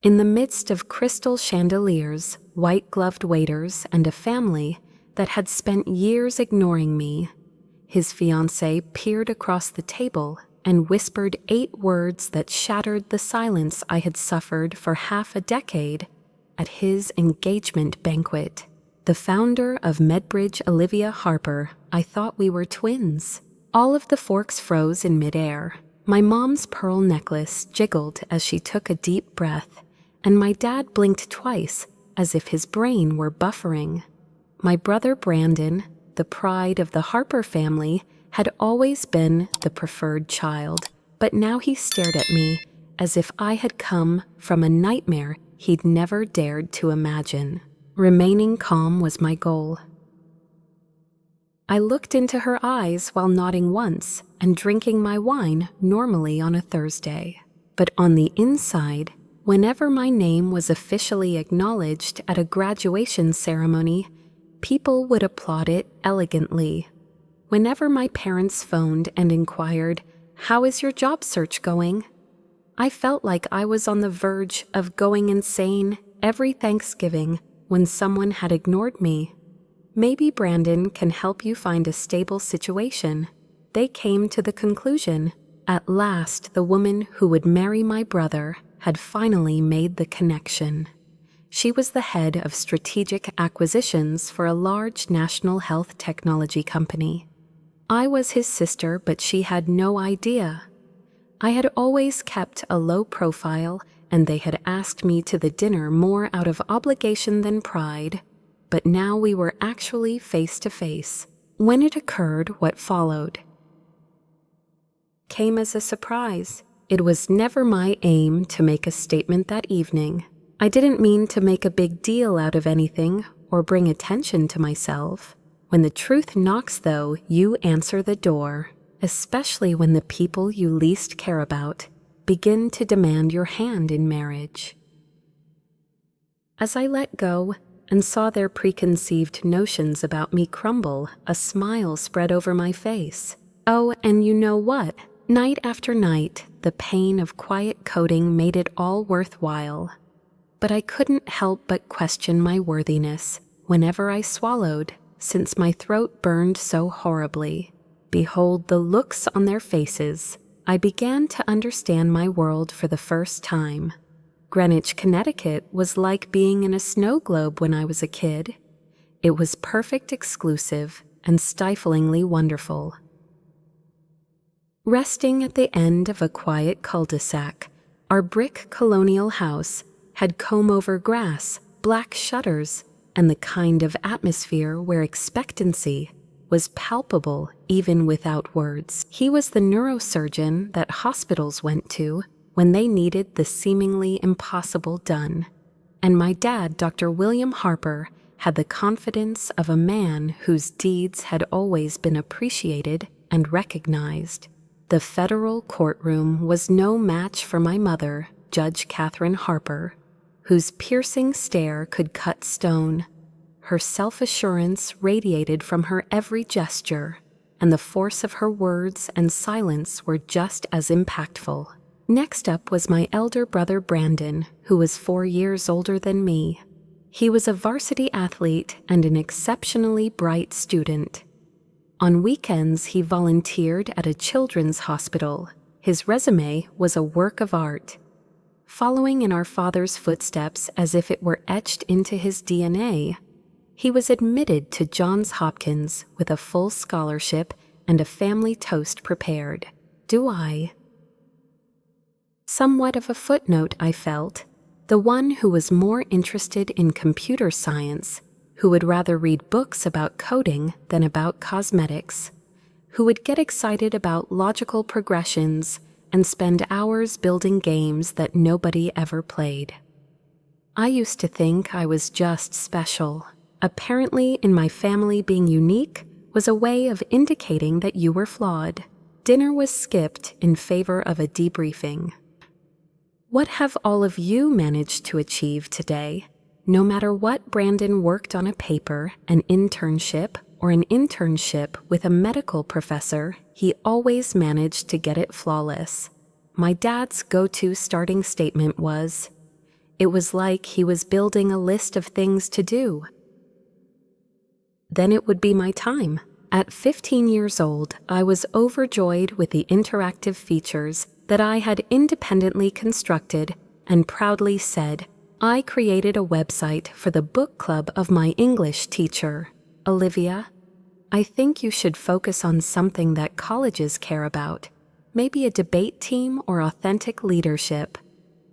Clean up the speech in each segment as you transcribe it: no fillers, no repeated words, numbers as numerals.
In the midst of crystal chandeliers, white-gloved waiters, and a family that had spent years ignoring me, his fiancée peered across the table and whispered 8 words that shattered the silence I had suffered for half a decade at his engagement banquet. The founder of MedBridge, Olivia Harper, I thought we were twins. All of the forks froze in midair. My mom's pearl necklace jiggled as she took a deep breath, and my dad blinked twice as if his brain were buffering. My brother Brandon, the pride of the Harper family, had always been the preferred child, but now he stared at me as if I had come from a nightmare he'd never dared to imagine. Remaining calm was my goal. I looked into her eyes while nodding once and drinking my wine normally on a Thursday. But on the inside, whenever my name was officially acknowledged at a graduation ceremony, people would applaud it elegantly. Whenever my parents phoned and inquired, "How is your job search going?" I felt like I was on the verge of going insane every Thanksgiving when someone had ignored me. Maybe Brandon can help you find a stable situation. They came to the conclusion. At last, the woman who would marry my brother had finally made the connection. She was the head of strategic acquisitions for a large national health technology company. I was his sister, but she had no idea. I had always kept a low profile, and they had asked me to the dinner more out of obligation than pride, but now we were actually face to face. When it occurred, what followed came as a surprise. It was never my aim to make a statement that evening. I didn't mean to make a big deal out of anything or bring attention to myself. When the truth knocks, though, you answer the door, especially when the people you least care about begin to demand your hand in marriage. As I let go and saw their preconceived notions about me crumble, a smile spread over my face. Oh, and you know what? Night after night, the pain of quiet coding made it all worthwhile. But I couldn't help but question my worthiness whenever I swallowed, since my throat burned so horribly. Behold the looks on their faces. I began to understand my world for the first time. Greenwich, Connecticut was like being in a snow globe when I was a kid. It was perfect, exclusive, and stiflingly wonderful. Resting at the end of a quiet cul-de-sac, our brick colonial house had comb-over grass, black shutters, and the kind of atmosphere where expectancy was palpable even without words. He was the neurosurgeon that hospitals went to when they needed the seemingly impossible done. And my dad, Dr. William Harper, had the confidence of a man whose deeds had always been appreciated and recognized. The federal courtroom was no match for my mother, Judge Katherine Harper, whose piercing stare could cut stone. Her self-assurance radiated from her every gesture, and the force of her words and silence were just as impactful. Next up was my elder brother Brandon, who was 4 years older than me. He was a varsity athlete and an exceptionally bright student. On weekends, he volunteered at a children's hospital. His resume was a work of art. Following in our father's footsteps as if it were etched into his DNA, he was admitted to Johns Hopkins with a full scholarship and a family toast prepared. Somewhat of a footnote, I felt, the one who was more interested in computer science, who would rather read books about coding than about cosmetics, who would get excited about logical progressions and spend hours building games that nobody ever played. I used to think I was just special. Apparently, in my family, being unique was a way of indicating that you were flawed. Dinner was skipped in favor of a debriefing. What have all of you managed to achieve today? No matter what, Brandon worked on a paper, an internship, or an internship with a medical professor, he always managed to get it flawless. My dad's go-to starting statement was, It was like he was building a list of things to do. Then it would be my time. At 15 years old, I was overjoyed with the interactive features that I had independently constructed and proudly said, I created a website for the book club of my English teacher. Olivia, I think you should focus on something that colleges care about, maybe a debate team or authentic leadership.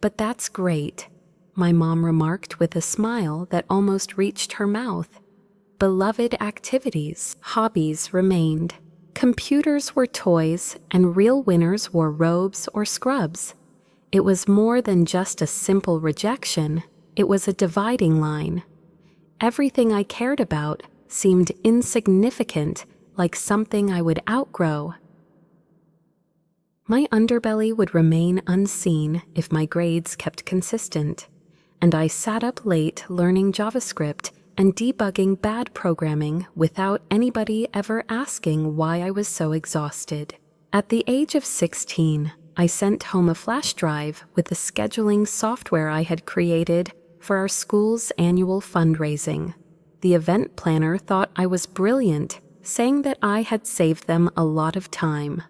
But that's great, my mom remarked with a smile that almost reached her mouth. Beloved activities, hobbies remained. Computers were toys, and real winners wore robes or scrubs. It was more than just a simple rejection, it was a dividing line. Everything I cared about seemed insignificant, like something I would outgrow. My underbelly would remain unseen if my grades kept consistent, and I sat up late learning JavaScript and debugging bad programming without anybody ever asking why I was so exhausted. At the age of 16, I sent home a flash drive with the scheduling software I had created for our school's annual fundraising. The event planner thought I was brilliant, saying that I had saved them a lot of time.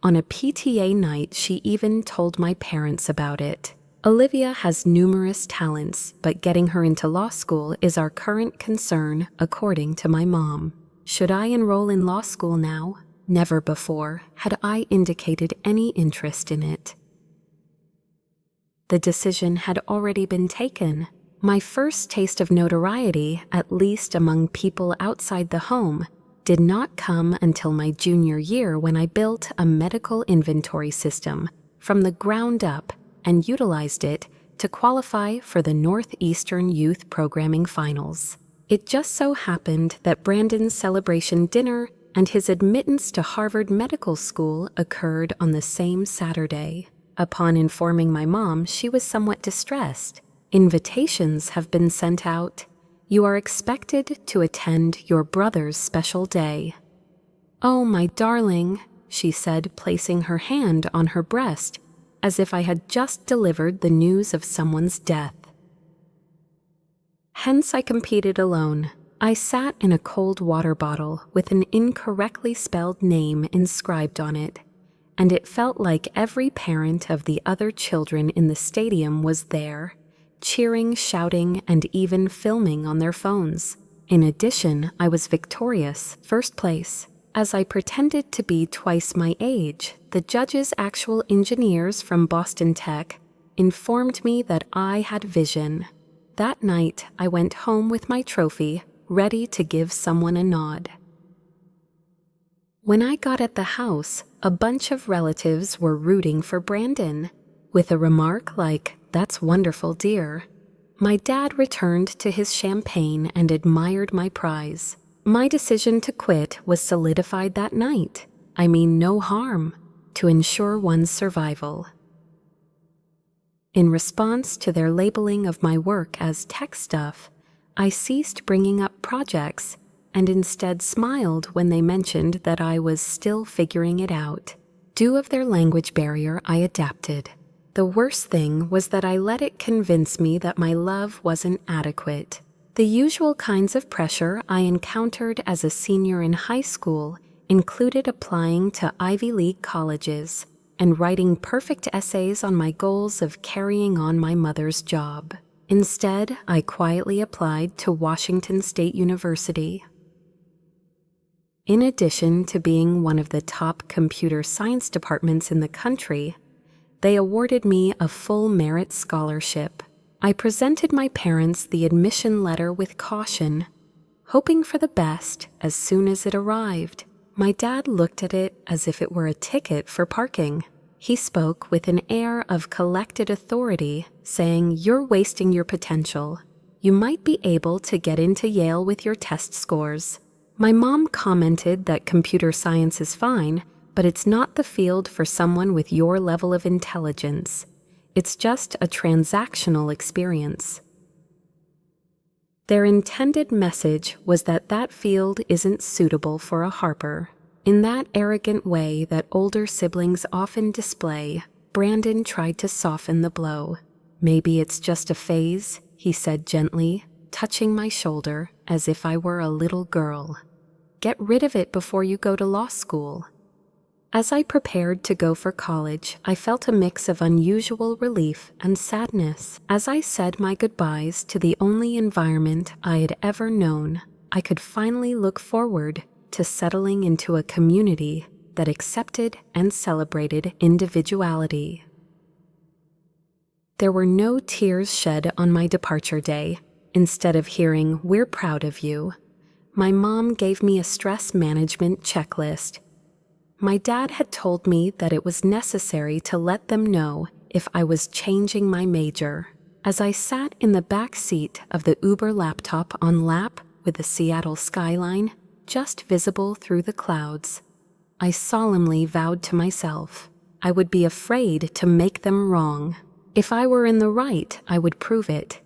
On a PTA night, she even told my parents about it. Olivia has numerous talents, but getting her into law school is our current concern, according to my mom. Should I enroll in law school now? Never before had I indicated any interest in it. The decision had already been taken. My first taste of notoriety, at least among people outside the home, did not come until my junior year when I built a medical inventory system from the ground up and utilized it to qualify for the Northeastern Youth Programming Finals. It just so happened that Brandon's celebration dinner and his admittance to Harvard Medical School occurred on the same Saturday. Upon informing my mom, she was somewhat distressed. Invitations have been sent out. You are expected to attend your brother's special day. Oh, my darling, she said, placing her hand on her breast, as if I had just delivered the news of someone's death. Hence I competed alone. I sat in a cold water bottle with an incorrectly spelled name inscribed on it, and it felt like every parent of the other children in the stadium was there, cheering, shouting, and even filming on their phones. In addition, I was victorious, first place. As I pretended to be twice my age, the judge's actual engineers from Boston Tech informed me that I had vision. That night, I went home with my trophy, ready to give someone a nod. When I got at the house, a bunch of relatives were rooting for Brandon. With a remark like, "That's wonderful, dear," my dad returned to his champagne and admired my prize. My decision to quit was solidified that night. I mean no harm, to ensure one's survival. In response to their labeling of my work as tech stuff, I ceased bringing up projects and instead smiled when they mentioned that I was still figuring it out. Due of their language barrier, I adapted. The worst thing was that I let it convince me that my love wasn't adequate. The usual kinds of pressure I encountered as a senior in high school included applying to Ivy League colleges and writing perfect essays on my goals of carrying on my mother's job. Instead, I quietly applied to Washington State University. In addition to being one of the top computer science departments in the country, they awarded me a full merit scholarship. I presented my parents the admission letter with caution, hoping for the best as soon as it arrived. My dad looked at it as if it were a ticket for parking. He spoke with an air of collected authority, saying, "You're wasting your potential. You might be able to get into Yale with your test scores." My mom commented that computer science is fine, but it's not the field for someone with your level of intelligence. It's just a transactional experience. Their intended message was that that field isn't suitable for a Harper. In that arrogant way that older siblings often display, Brandon tried to soften the blow. Maybe it's just a phase, he said gently, touching my shoulder as if I were a little girl. Get rid of it before you go to law school. As I prepared to go for college, I felt a mix of unusual relief and sadness. As I said my goodbyes to the only environment I had ever known, I could finally look forward to settling into a community that accepted and celebrated individuality. There were no tears shed on my departure day. Instead of hearing, "We're proud of you," my mom gave me a stress management checklist. My dad had told me that it was necessary to let them know if I was changing my major. As I sat in the back seat of the Uber laptop on lap with the Seattle skyline just visible through the clouds, I solemnly vowed to myself I would be afraid to make them wrong. If I were in the right, I would prove it.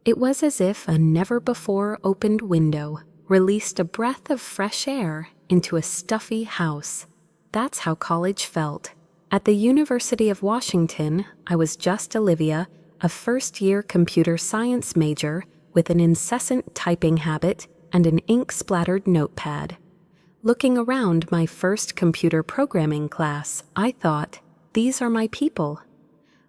It was as if a never-before-opened window released a breath of fresh air into a stuffy house. That's how college felt. At the University of Washington, I was just Olivia, a first-year computer science major with an incessant typing habit and an ink-splattered notepad. Looking around my first computer programming class, I thought, these are my people.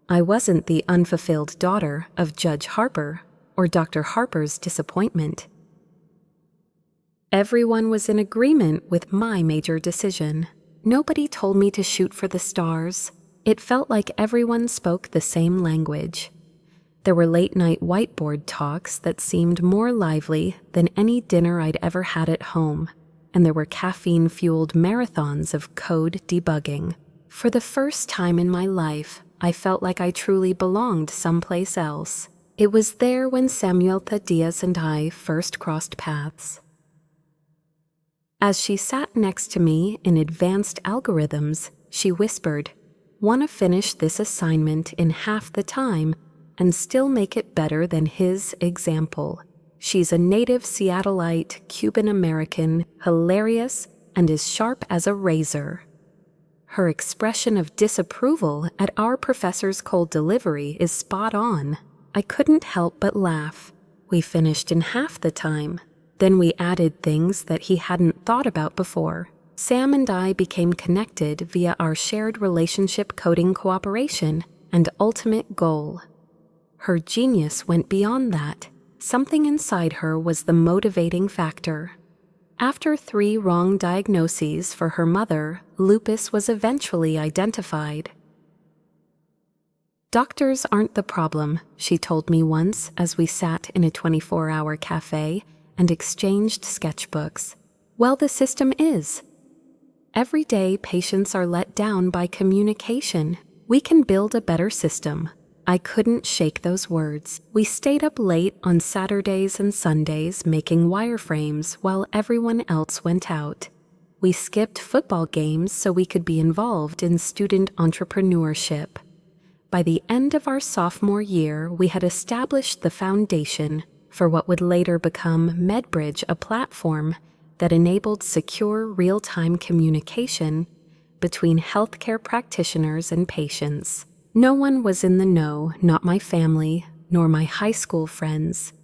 I wasn't the unfulfilled daughter of Judge Harper or Dr. Harper's disappointment. Everyone was in agreement with my major decision. Nobody told me to shoot for the stars. It felt like everyone spoke the same language. There were late-night whiteboard talks that seemed more lively than any dinner I'd ever had at home, and there were caffeine-fueled marathons of code debugging. For the first time in my life, I felt like I truly belonged someplace else. It was there when Samuelta Diaz and I first crossed paths. As she sat next to me in advanced algorithms, she whispered, "Want to finish this assignment in half the time and still make it better than his example. She's a native Seattleite, Cuban-American, hilarious, and as sharp as a razor." Her expression of disapproval at our professor's cold delivery is spot on. I couldn't help but laugh. We finished in half the time. Then we added things that he hadn't thought about before. Sam and I became connected via our shared relationship coding cooperation and ultimate goal. Her genius went beyond that. Something inside her was the motivating factor. After 3 wrong diagnoses for her mother, lupus was eventually identified. "Doctors aren't the problem," she told me once as we sat in a 24-hour cafe and exchanged sketchbooks. "Well, the system is. Every day, patients are let down by communication. We can build a better system." I couldn't shake those words. We stayed up late on Saturdays and Sundays making wireframes while everyone else went out. We skipped football games so we could be involved in student entrepreneurship. By the end of our sophomore year, we had established the foundation for what would later become MedBridge, a platform that enabled secure real-time communication between healthcare practitioners and patients. No one was in the know, not my family, nor my high school friends,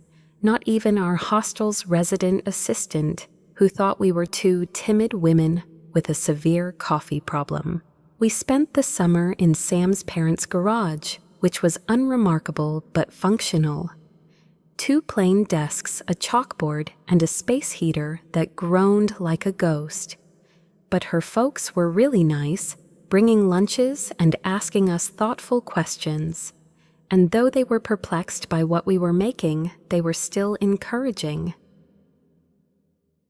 not even our hostel's resident assistant, who thought we were 2 timid women with a severe coffee problem. We spent the summer in Sam's parents' garage, which was unremarkable but functional. 2 plain desks, a chalkboard, and a space heater that groaned like a ghost. But her folks were really nice, bringing lunches and asking us thoughtful questions. And though they were perplexed by what we were making, they were still encouraging.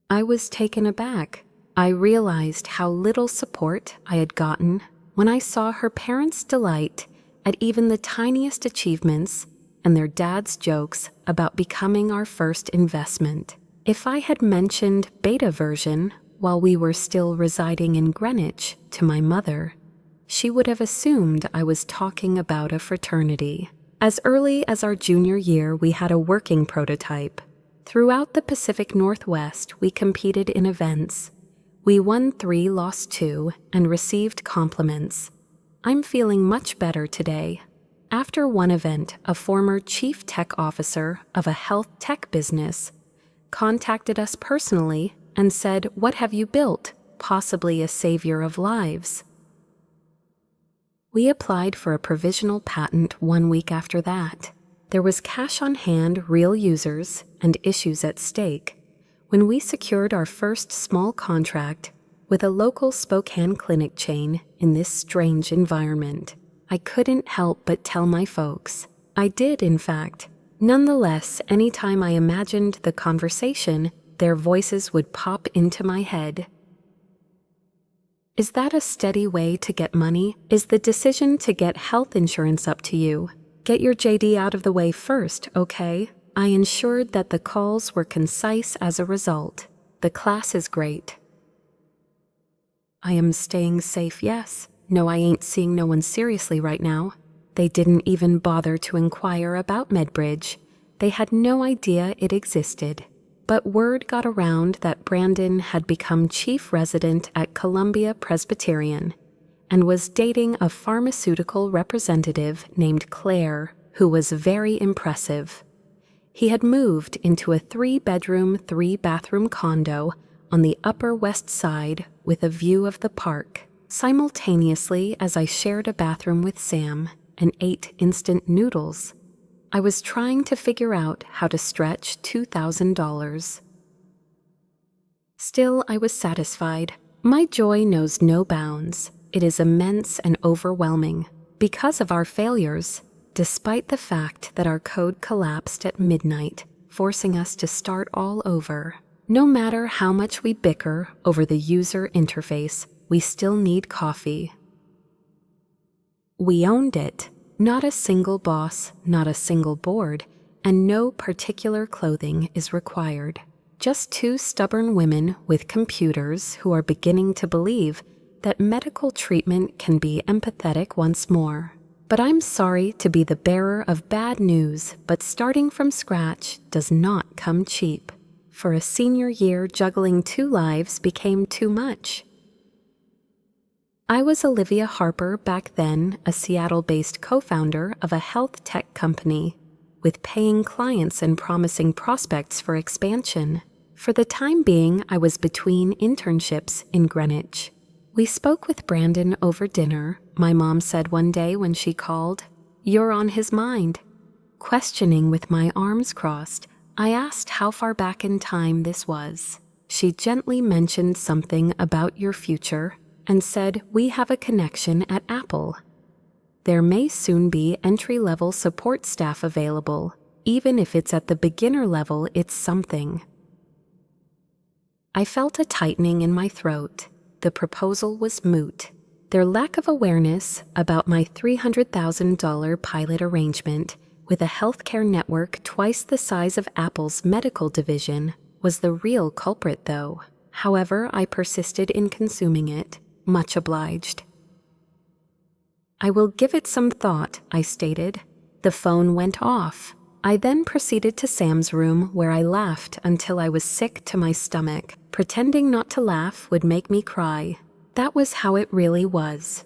I was taken aback. I realized how little support I had gotten when I saw her parents' delight at even the tiniest achievements and their dad's jokes about becoming our first investment. If I had mentioned beta version while we were still residing in Greenwich to my mother, she would have assumed I was talking about a fraternity. As early as our junior year, we had a working prototype. Throughout the Pacific Northwest, we competed in events. We won 3, lost 2, and received compliments. I'm feeling much better today. After one event, a former chief tech officer of a health tech business contacted us personally and said, "What have you built? Possibly a savior of lives." We applied for a provisional patent 1 week after that. There was cash on hand, real users, and issues at stake when we secured our first small contract with a local Spokane clinic chain in this strange environment. I couldn't help but tell my folks. I did, in fact. Nonetheless, anytime I imagined the conversation, their voices would pop into my head. Is that a steady way to get money? Is the decision to get health insurance up to you? Get your JD out of the way first, okay? I ensured that the calls were concise as a result. The class is great. I am staying safe, yes. No, I ain't seeing no one seriously right now. They didn't even bother to inquire about MedBridge. They had no idea it existed. But word got around that Brandon had become chief resident at Columbia Presbyterian and was dating a pharmaceutical representative named Claire, who was very impressive. He had moved into a 3-bedroom, 3-bathroom condo on the Upper West Side with a view of the park. Simultaneously, as I shared a bathroom with Sam and ate instant noodles, I was trying to figure out how to stretch $2,000. Still, I was satisfied. My joy knows no bounds. It is immense and overwhelming. Because of our failures, despite the fact that our code collapsed at midnight, forcing us to start all over. No matter how much we bicker over the user interface, we still need coffee. We owned it. Not a single boss, not a single board, and no particular clothing is required. Just 2 stubborn women with computers who are beginning to believe that medical treatment can be empathetic once more. But I'm sorry to be the bearer of bad news, but starting from scratch does not come cheap. For a senior year, juggling 2 lives became too much. I was Olivia Harper back then, a Seattle-based co-founder of a health tech company, with paying clients and promising prospects for expansion. For the time being, I was between internships in Greenwich. We spoke with Brandon over dinner. My mom said one day when she called, "You're on his mind." Questioning with my arms crossed, I asked how far back in time this was. She gently mentioned something about your future and said, "We have a connection at Apple. There may soon be entry-level support staff available. Even if it's at the beginner level, it's something." I felt a tightening in my throat. The proposal was moot. Their lack of awareness about my $300,000 pilot arrangement with a healthcare network twice the size of Apple's medical division was the real culprit, though. However, I persisted in consuming it. Much obliged. "I will give it some thought," I stated. The phone went off. I then proceeded to Sam's room, where I laughed until I was sick to my stomach. Pretending not to laugh would make me cry. That was how it really was.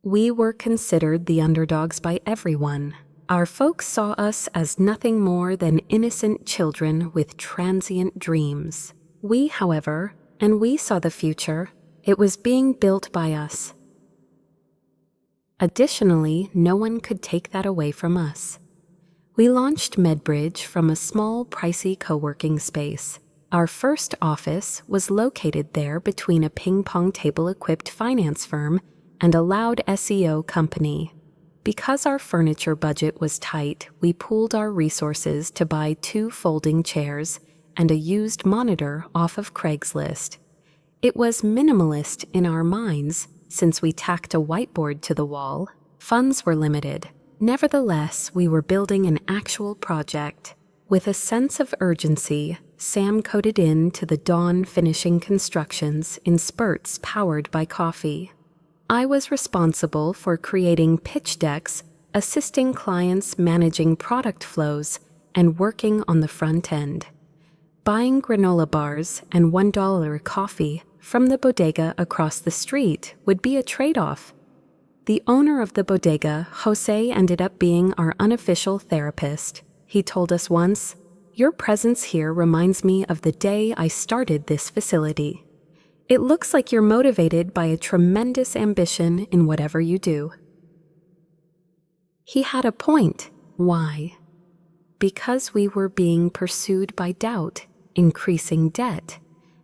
We were considered the underdogs by everyone. Our folks saw us as nothing more than innocent children with transient dreams. We, however, and we saw the future. It was being built by us. Additionally, no one could take that away from us. We launched MedBridge from a small, pricey co-working space. Our first office was located there between a ping-pong table-equipped finance firm and a loud SEO company. Because our furniture budget was tight, we pooled our resources to buy 2 folding chairs and a used monitor off of Craigslist. It was minimalist in our minds, since we tacked a whiteboard to the wall. Funds were limited. Nevertheless, we were building an actual project. With a sense of urgency, Sam coded in to the dawn, finishing constructions in spurts powered by coffee. I was responsible for creating pitch decks, assisting clients managing product flows, and working on the front end. Buying granola bars and $1 coffee from the bodega across the street would be a trade-off. The owner of the bodega, Jose, ended up being our unofficial therapist. He told us once, "Your presence here reminds me of the day I started this facility. It looks like you're motivated by a tremendous ambition in whatever you do." He had a point. Why? Because we were being pursued by doubt, increasing debt,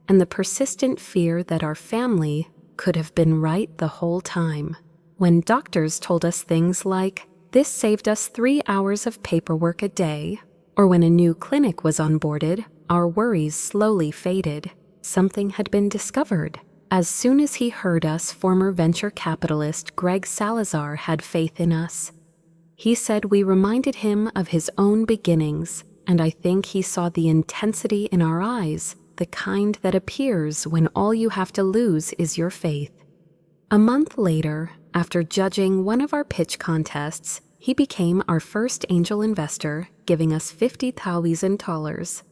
and the persistent fear that our family could have been right the whole time. When doctors told us things like, "This saved us 3 hours of paperwork a day," or when a new clinic was onboarded, our worries slowly faded. Something had been discovered. As soon as he heard us, former venture capitalist Greg Salazar had faith in us. He said we reminded him of his own beginnings, and I think he saw the intensity in our eyes, the kind that appears when all you have to lose is your faith. A month later, after judging one of our pitch contests, he became our first angel investor, giving us $50,000.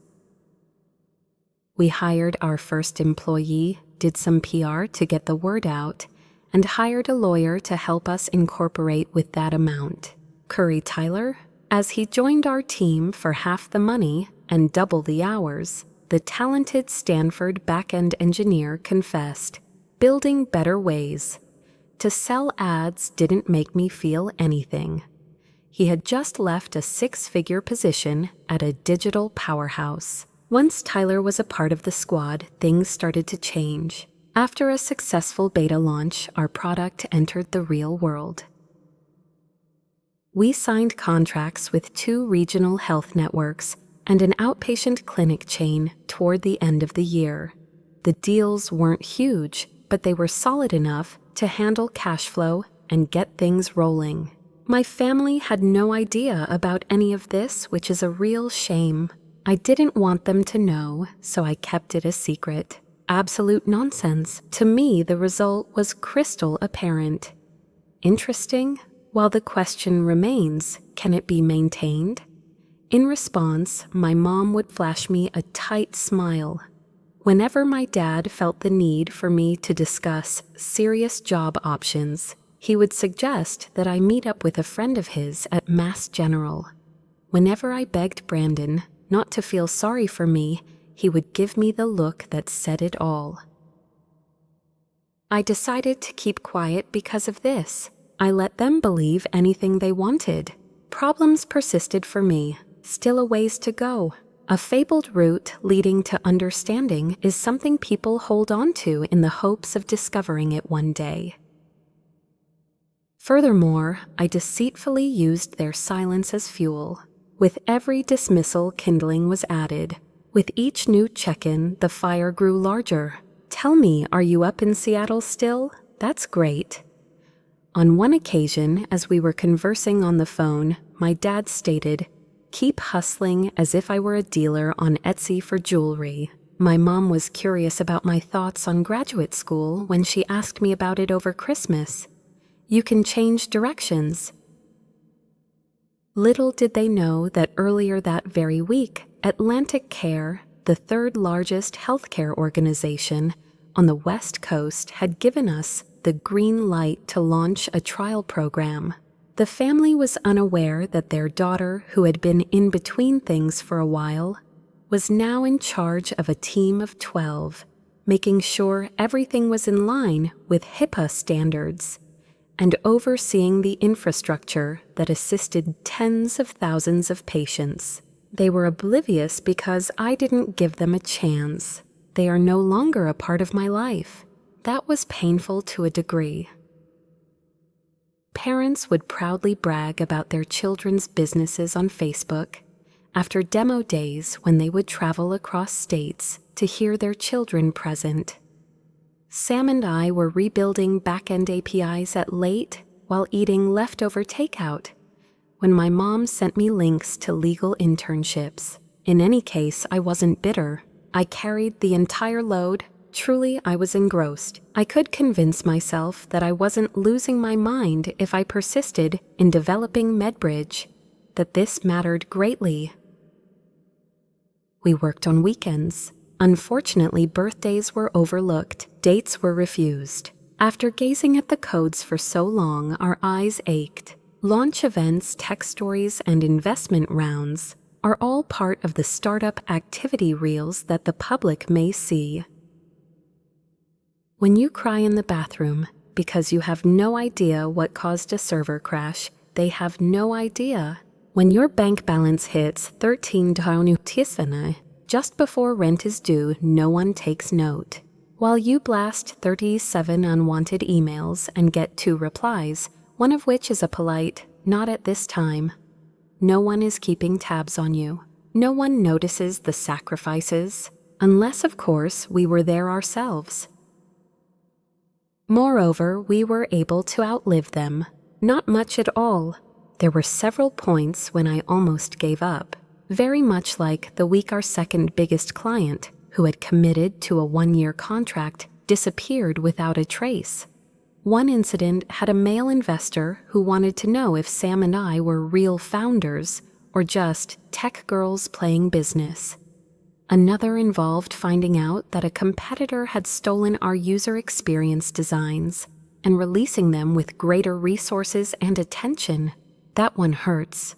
We hired our first employee, did some PR to get the word out, and hired a lawyer to help us incorporate with that amount. Curry Tyler, as he joined our team for half the money and double the hours, the talented Stanford back-end engineer confessed, "Building better ways. To sell ads didn't make me feel anything." He had just left a 6-figure position at a digital powerhouse. Once Tyler was a part of the squad, things started to change. After a successful beta launch, our product entered the real world. We signed contracts with 2 regional health networks and an outpatient clinic chain toward the end of the year. The deals weren't huge, but they were solid enough to handle cash flow and get things rolling. My family had no idea about any of this, which is a real shame. I didn't want them to know, so I kept it a secret. Absolute nonsense. To me, the result was crystal apparent. Interesting? While the question remains, can it be maintained? In response, my mom would flash me a tight smile. Whenever my dad felt the need for me to discuss serious job options, he would suggest that I meet up with a friend of his at Mass General. Whenever I begged Brandon not to feel sorry for me, he would give me the look that said it all. I decided to keep quiet because of this. I let them believe anything they wanted. Problems persisted for me, still a ways to go. A fabled route leading to understanding is something people hold on to in the hopes of discovering it one day. Furthermore, I deceitfully used their silence as fuel. With every dismissal, kindling was added. With each new check-in, the fire grew larger. "Tell me, are you up in Seattle still? That's great." On one occasion, as we were conversing on the phone, my dad stated, "Keep hustling," as if I were a dealer on Etsy for jewelry. My mom was curious about my thoughts on graduate school when she asked me about it over Christmas. You can change directions. Little did they know that earlier that very week, Atlantic Care, the third largest healthcare organization on the West Coast, had given us the green light to launch a trial program. The family was unaware that their daughter, who had been in between things for a while, was now in charge of a team of 12, making sure everything was in line with HIPAA standards, and overseeing the infrastructure that assisted tens of thousands of patients. They were oblivious because I didn't give them a chance. They are no longer a part of my life. That was painful to a degree. Parents would proudly brag about their children's businesses on Facebook after demo days when they would travel across states to hear their children present. Sam and I were rebuilding back-end APIs at late while eating leftover takeout when my mom sent me links to legal internships. In any case, I wasn't bitter. I carried the entire load. Truly, I was engrossed. I could convince myself that I wasn't losing my mind if I persisted in developing MedBridge, that this mattered greatly. We worked on weekends. Unfortunately, birthdays were overlooked. Dates were refused. After gazing at the codes for so long, our eyes ached. Launch events, tech stories, and investment rounds are all part of the startup activity reels that the public may see. When you cry in the bathroom because you have no idea what caused a server crash, they have no idea. When your bank balance hits 13,000 just before rent is due, no one takes note. While you blast 37 unwanted emails and get 2 replies, one of which is a polite, "Not at this time." No one is keeping tabs on you. No one notices the sacrifices, unless, of course, we were there ourselves. Moreover, we were able to outlive them. Not much at all. There were several points when I almost gave up, very much like the week our second biggest client, who had committed to a 1-year contract, disappeared without a trace. One incident had a male investor who wanted to know if Sam and I were real founders or just tech girls playing business. Another involved finding out that a competitor had stolen our user experience designs and releasing them with greater resources and attention. That one hurts.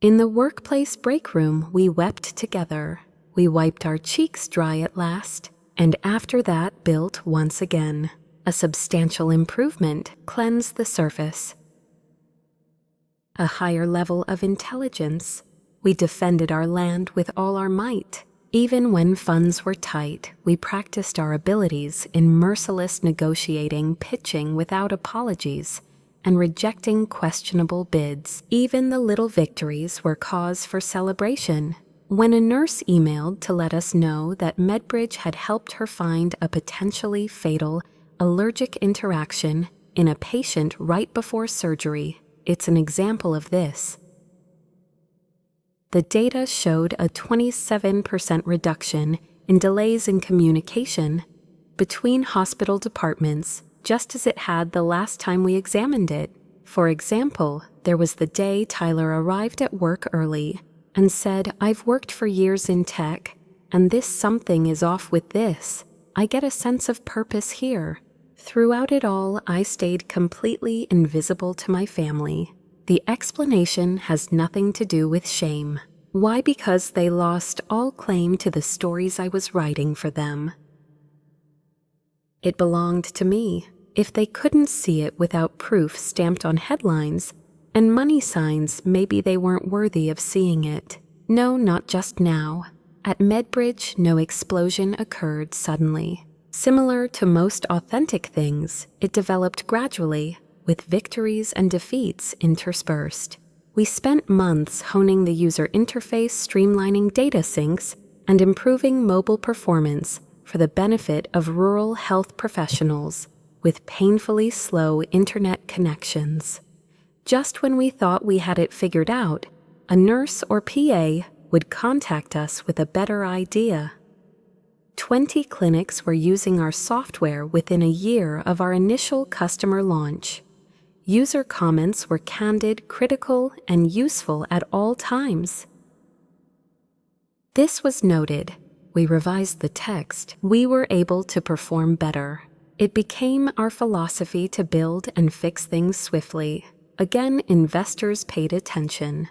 In the workplace break room, we wept together. We wiped our cheeks dry at last, and after that built once again. A substantial improvement cleansed the surface. A higher level of intelligence. We defended our land with all our might. Even when funds were tight, we practiced our abilities in merciless negotiating, pitching without apologies, and rejecting questionable bids. Even the little victories were cause for celebration. When a nurse emailed to let us know that MedBridge had helped her find a potentially fatal allergic interaction in a patient right before surgery, it's an example of this. The data showed a 27% reduction in delays in communication between hospital departments, just as it had the last time we examined it. For example, there was the day Tyler arrived at work early and said, "I've worked for years in tech, and this something is off with this. I get a sense of purpose here." Throughout it all, I stayed completely invisible to my family. The explanation has nothing to do with shame. Why? Because they lost all claim to the stories I was writing for them. It belonged to me. If they couldn't see it without proof stamped on headlines and money signs, maybe they weren't worthy of seeing it. No, not just now. At MedBridge, no explosion occurred suddenly. Similar to most authentic things, it developed gradually, with victories and defeats interspersed. We spent months honing the user interface, streamlining data syncs, and improving mobile performance for the benefit of rural health professionals with painfully slow internet connections. Just when we thought we had it figured out, a nurse or PA would contact us with a better idea. 20 clinics were using our software within a year of our initial customer launch. User comments were candid, critical, and useful at all times. This was noted. We revised the text. We were able to perform better. It became our philosophy to build and fix things swiftly. Again, investors paid attention.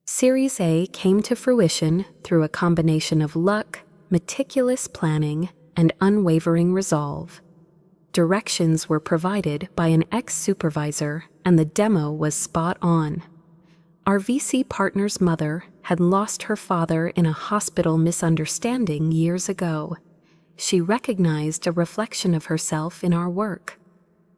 Series A came to fruition through a combination of luck, meticulous planning, and unwavering resolve. Directions were provided by an ex-supervisor, and the demo was spot on. Our VC partner's mother had lost her father in a hospital misunderstanding years ago. She recognized a reflection of herself in our work.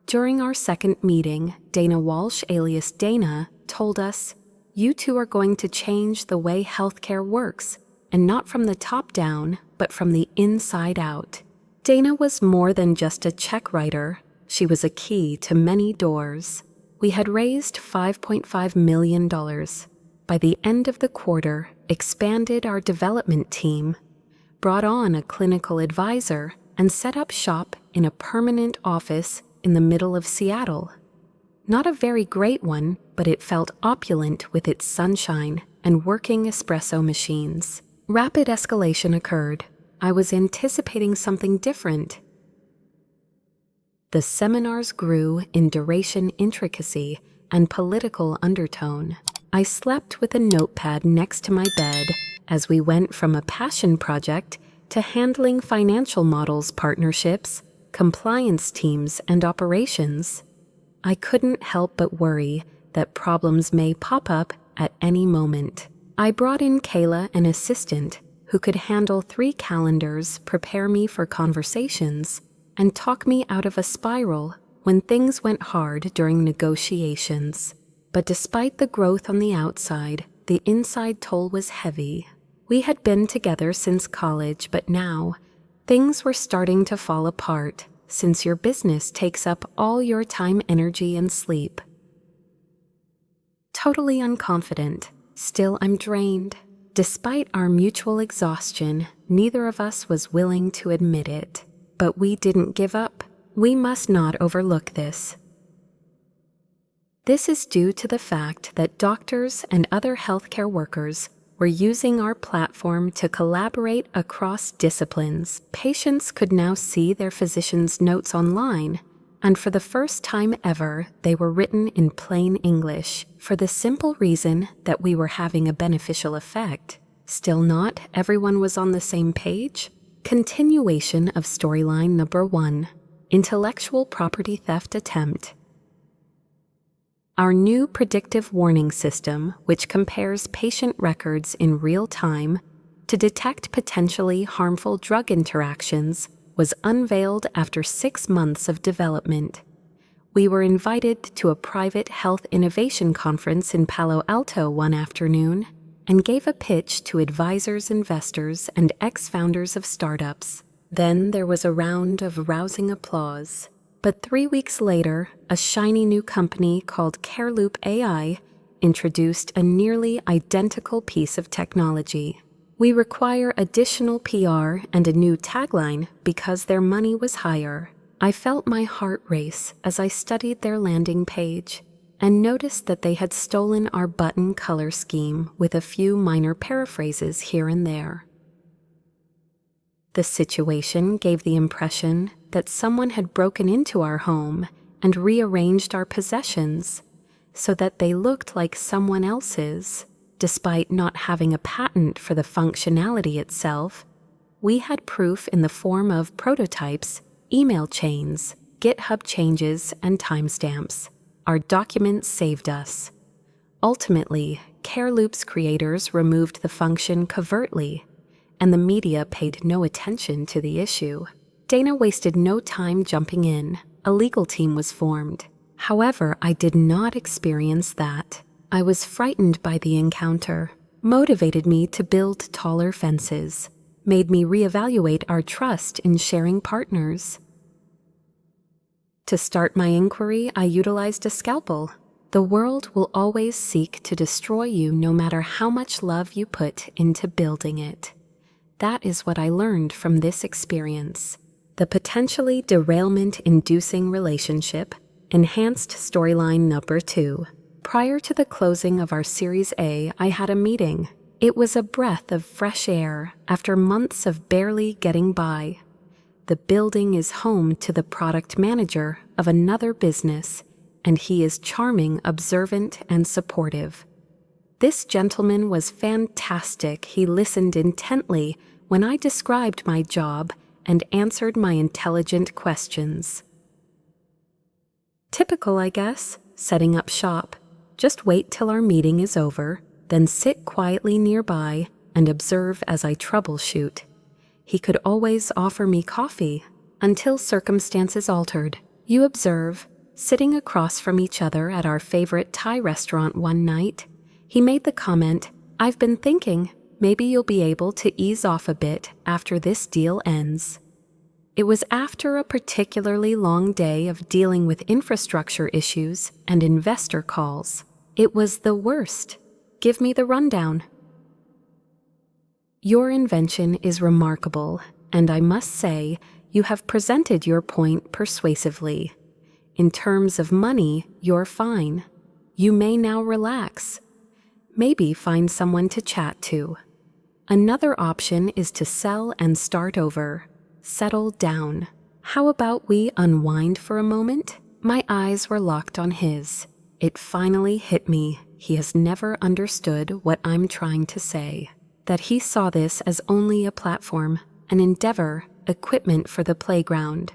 During our second meeting, Dana Walsh, alias Dana, told us, "You two are going to change the way healthcare works, and not from the top down, but from the inside out." Dana was more than just a check writer. She was a key to many doors. We had raised $5.5 million. By the end of the quarter, expanded our development team, brought on a clinical advisor, and set up shop in a permanent office in the middle of Seattle. Not a very great one, but it felt opulent with its sunshine and working espresso machines. Rapid escalation occurred. I was anticipating something different, The seminars grew in duration, intricacy, and political undertone. I slept with a notepad next to my bed as we went from a passion project to handling financial models, partnerships, compliance teams, and operations. I couldn't help but worry that problems may pop up at any moment. I brought in Kayla, an assistant who could handle 3 calendars, prepare me for conversations, and talk me out of a spiral when things went hard during negotiations. But despite the growth on the outside, the inside toll was heavy. We had been together since college, but now things were starting to fall apart since your business takes up all your time, energy, and sleep. Totally unconfident, still I'm drained. Despite our mutual exhaustion, neither of us was willing to admit it. But we didn't give up. We must not overlook this. This is due to the fact that doctors and other healthcare workers were using our platform to collaborate across disciplines. Patients could now see their physician's notes online, and for the first time ever, they were written in plain English, for the simple reason that we were having a beneficial effect. Still not everyone was on the same page? Continuation of storyline number 1, intellectual property theft attempt. Our new predictive warning system, which compares patient records in real time to detect potentially harmful drug interactions, was unveiled after 6 months of development. We were invited to a private health innovation conference in Palo Alto one afternoon and gave a pitch to advisors, investors, and ex-founders of startups. Then there was a round of rousing applause. But 3 weeks later, a shiny new company called CareLoop AI introduced a nearly identical piece of technology. We require additional PR and a new tagline because their money was higher. I felt my heart race as I studied their landing page and noticed that they had stolen our button color scheme with a few minor paraphrases here and there. The situation gave the impression that someone had broken into our home and rearranged our possessions so that they looked like someone else's. Despite not having a patent for the functionality itself, we had proof in the form of prototypes, email chains, GitHub changes, and timestamps. Our documents saved us. Ultimately, CareLoop's creators removed the function covertly, and the media paid no attention to the issue. Dana wasted no time jumping in. A legal team was formed. However, I did not experience that. I was frightened by the encounter, motivated me to build taller fences, made me reevaluate our trust in sharing partners. To start my inquiry, I utilized a scalpel. The world will always seek to destroy you no matter how much love you put into building it. That is what I learned from this experience. The potentially derailment-inducing relationship, enhanced storyline number 2. Prior to the closing of our Series A, I had a meeting. It was a breath of fresh air after months of barely getting by. The building is home to the product manager of another business, and he is charming, observant, and supportive. This gentleman was fantastic. He listened intently when I described my job and answered my intelligent questions. Typical, I guess, setting up shop. Just wait till our meeting is over, then sit quietly nearby and observe as I troubleshoot. He could always offer me coffee until circumstances altered. You observe, sitting across from each other at our favorite Thai restaurant one night, he made the comment, "I've been thinking, maybe you'll be able to ease off a bit after this deal ends." It was after a particularly long day of dealing with infrastructure issues and investor calls. It was the worst. Give me the rundown. Your invention is remarkable, and I must say, you have presented your point persuasively. In terms of money, you're fine. You may now relax. Maybe find someone to chat to. Another option is to sell and start over. Settle down. How about we unwind for a moment? My eyes were locked on his. It finally hit me. He has never understood what I'm trying to say. That he saw this as only a platform, an endeavor, equipment for the playground.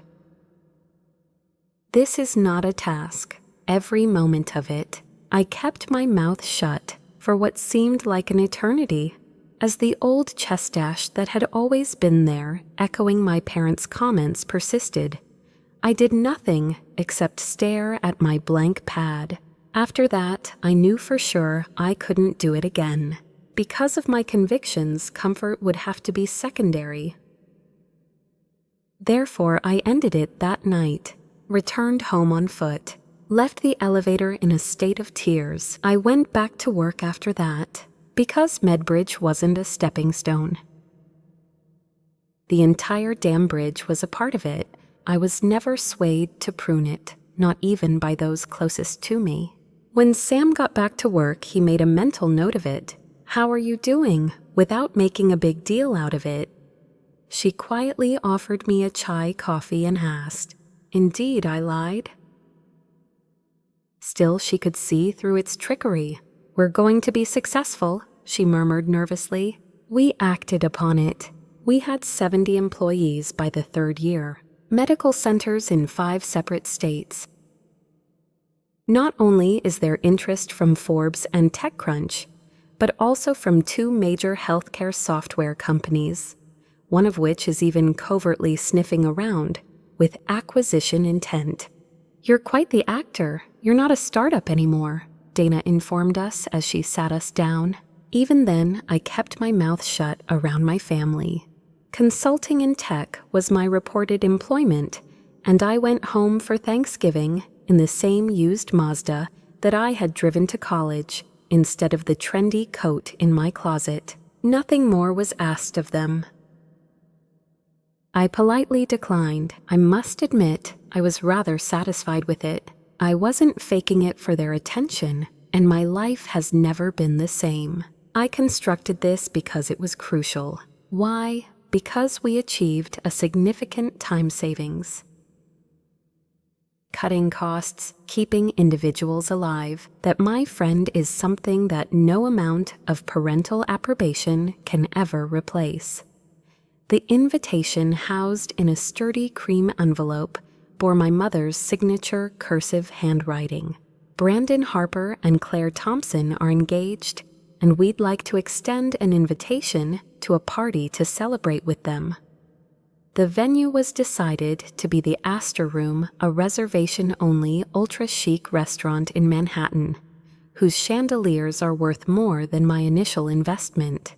This is not a task. Every moment of it, I kept my mouth shut for what seemed like an eternity, as the old chest dash that had always been there, echoing my parents' comments, persisted. I did nothing except stare at my blank pad. After that, I knew for sure I couldn't do it again. Because of my convictions, comfort would have to be secondary. Therefore, I ended it that night, returned home on foot, left the elevator in a state of tears. I went back to work after that, because MedBridge wasn't a stepping stone. The entire damn bridge was a part of it. I was never swayed to prune it, not even by those closest to me. When Sam got back to work, he made a mental note of it. "How are you doing?" without making a big deal out of it. She quietly offered me a chai coffee and asked. Indeed, I lied. Still, she could see through its trickery. "We're going to be successful," she murmured nervously. We acted upon it. We had 70 employees by the third year, medical centers in 5 separate states. Not only is there interest from Forbes and TechCrunch, but also from 2 major healthcare software companies, one of which is even covertly sniffing around with acquisition intent. "You're quite the actor. You're not a startup anymore," Dana informed us as she sat us down. Even then, I kept my mouth shut around my family. Consulting in tech was my reported employment, and I went home for Thanksgiving in the same used Mazda that I had driven to college, instead of the trendy coat in my closet. Nothing more was asked of them. I politely declined. I must admit, I was rather satisfied with it. I wasn't faking it for their attention, and my life has never been the same. I constructed this because it was crucial. Why? Because we achieved a significant time savings. Cutting costs, keeping individuals alive. That, my friend, is something that no amount of parental approbation can ever replace. The invitation, housed in a sturdy cream envelope, bore my mother's signature cursive handwriting. "Brandon Harper and Claire Thompson are engaged, and we'd like to extend an invitation to a party to celebrate with them." The venue was decided to be the Astor Room, a reservation-only, ultra-chic restaurant in Manhattan, whose chandeliers are worth more than my initial investment.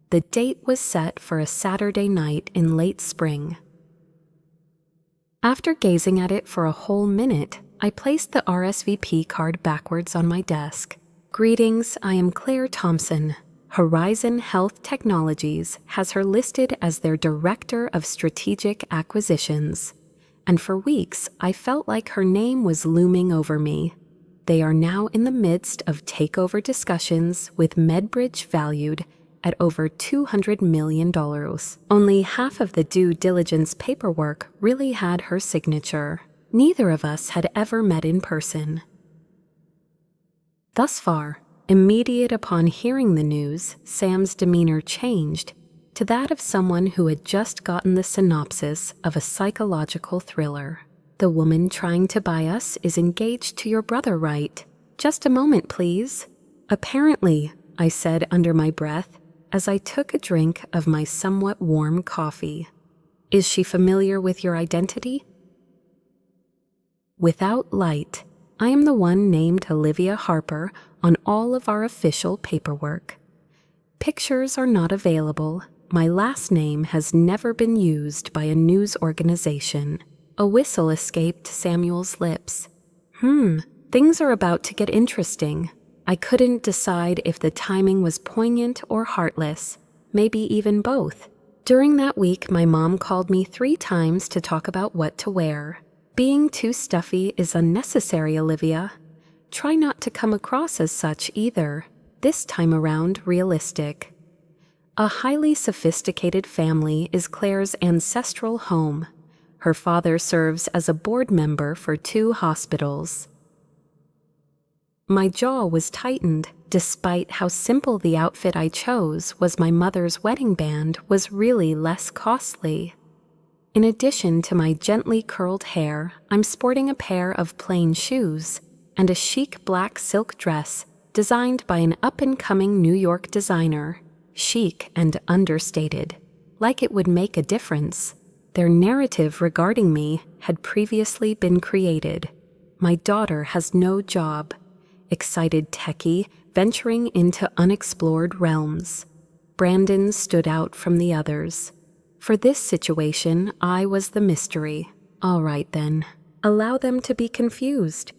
The date was set for a Saturday night in late spring. After gazing at it for a whole minute, I placed the RSVP card backwards on my desk. "Greetings, I am Claire Thompson. Horizon Health Technologies has her listed as their Director of Strategic Acquisitions, and for weeks I felt like her name was looming over me. They are now in the midst of takeover discussions with MedBridge, valued at over $200 million. Only half of the due diligence paperwork really had her signature. Neither of us had ever met in person. Thus far, immediate upon hearing the news, Sam's demeanor changed to that of someone who had just gotten the synopsis of a psychological thriller. "The woman trying to buy us is engaged to your brother, right? Just a moment, please." "Apparently," I said under my breath, as I took a drink of my somewhat warm coffee. "Is she familiar with your identity?" Without light, I am the one named Olivia Harper on all of our official paperwork. Pictures are not available. My last name has never been used by a news organization. A whistle escaped Samuel's lips. Things are about to get interesting. I couldn't decide if the timing was poignant or heartless, maybe even both. During that week, my mom called me 3 times to talk about what to wear. Being too stuffy is unnecessary, Olivia. Try not to come across as such either. This time around, realistic. A highly sophisticated family is Claire's ancestral home. Her father serves as a board member for 2 hospitals. My jaw was tightened, despite how simple the outfit I chose was. My mother's wedding band was really less costly. In addition to my gently curled hair, I'm sporting a pair of plain shoes and a chic black silk dress designed by an up-and-coming New York designer, chic and understated, like it would make a difference. Their narrative regarding me had previously been created. My daughter has no job. Excited techie, venturing into unexplored realms. Brandon stood out from the others. For this situation, I was the mystery. All right then, allow them to be confused.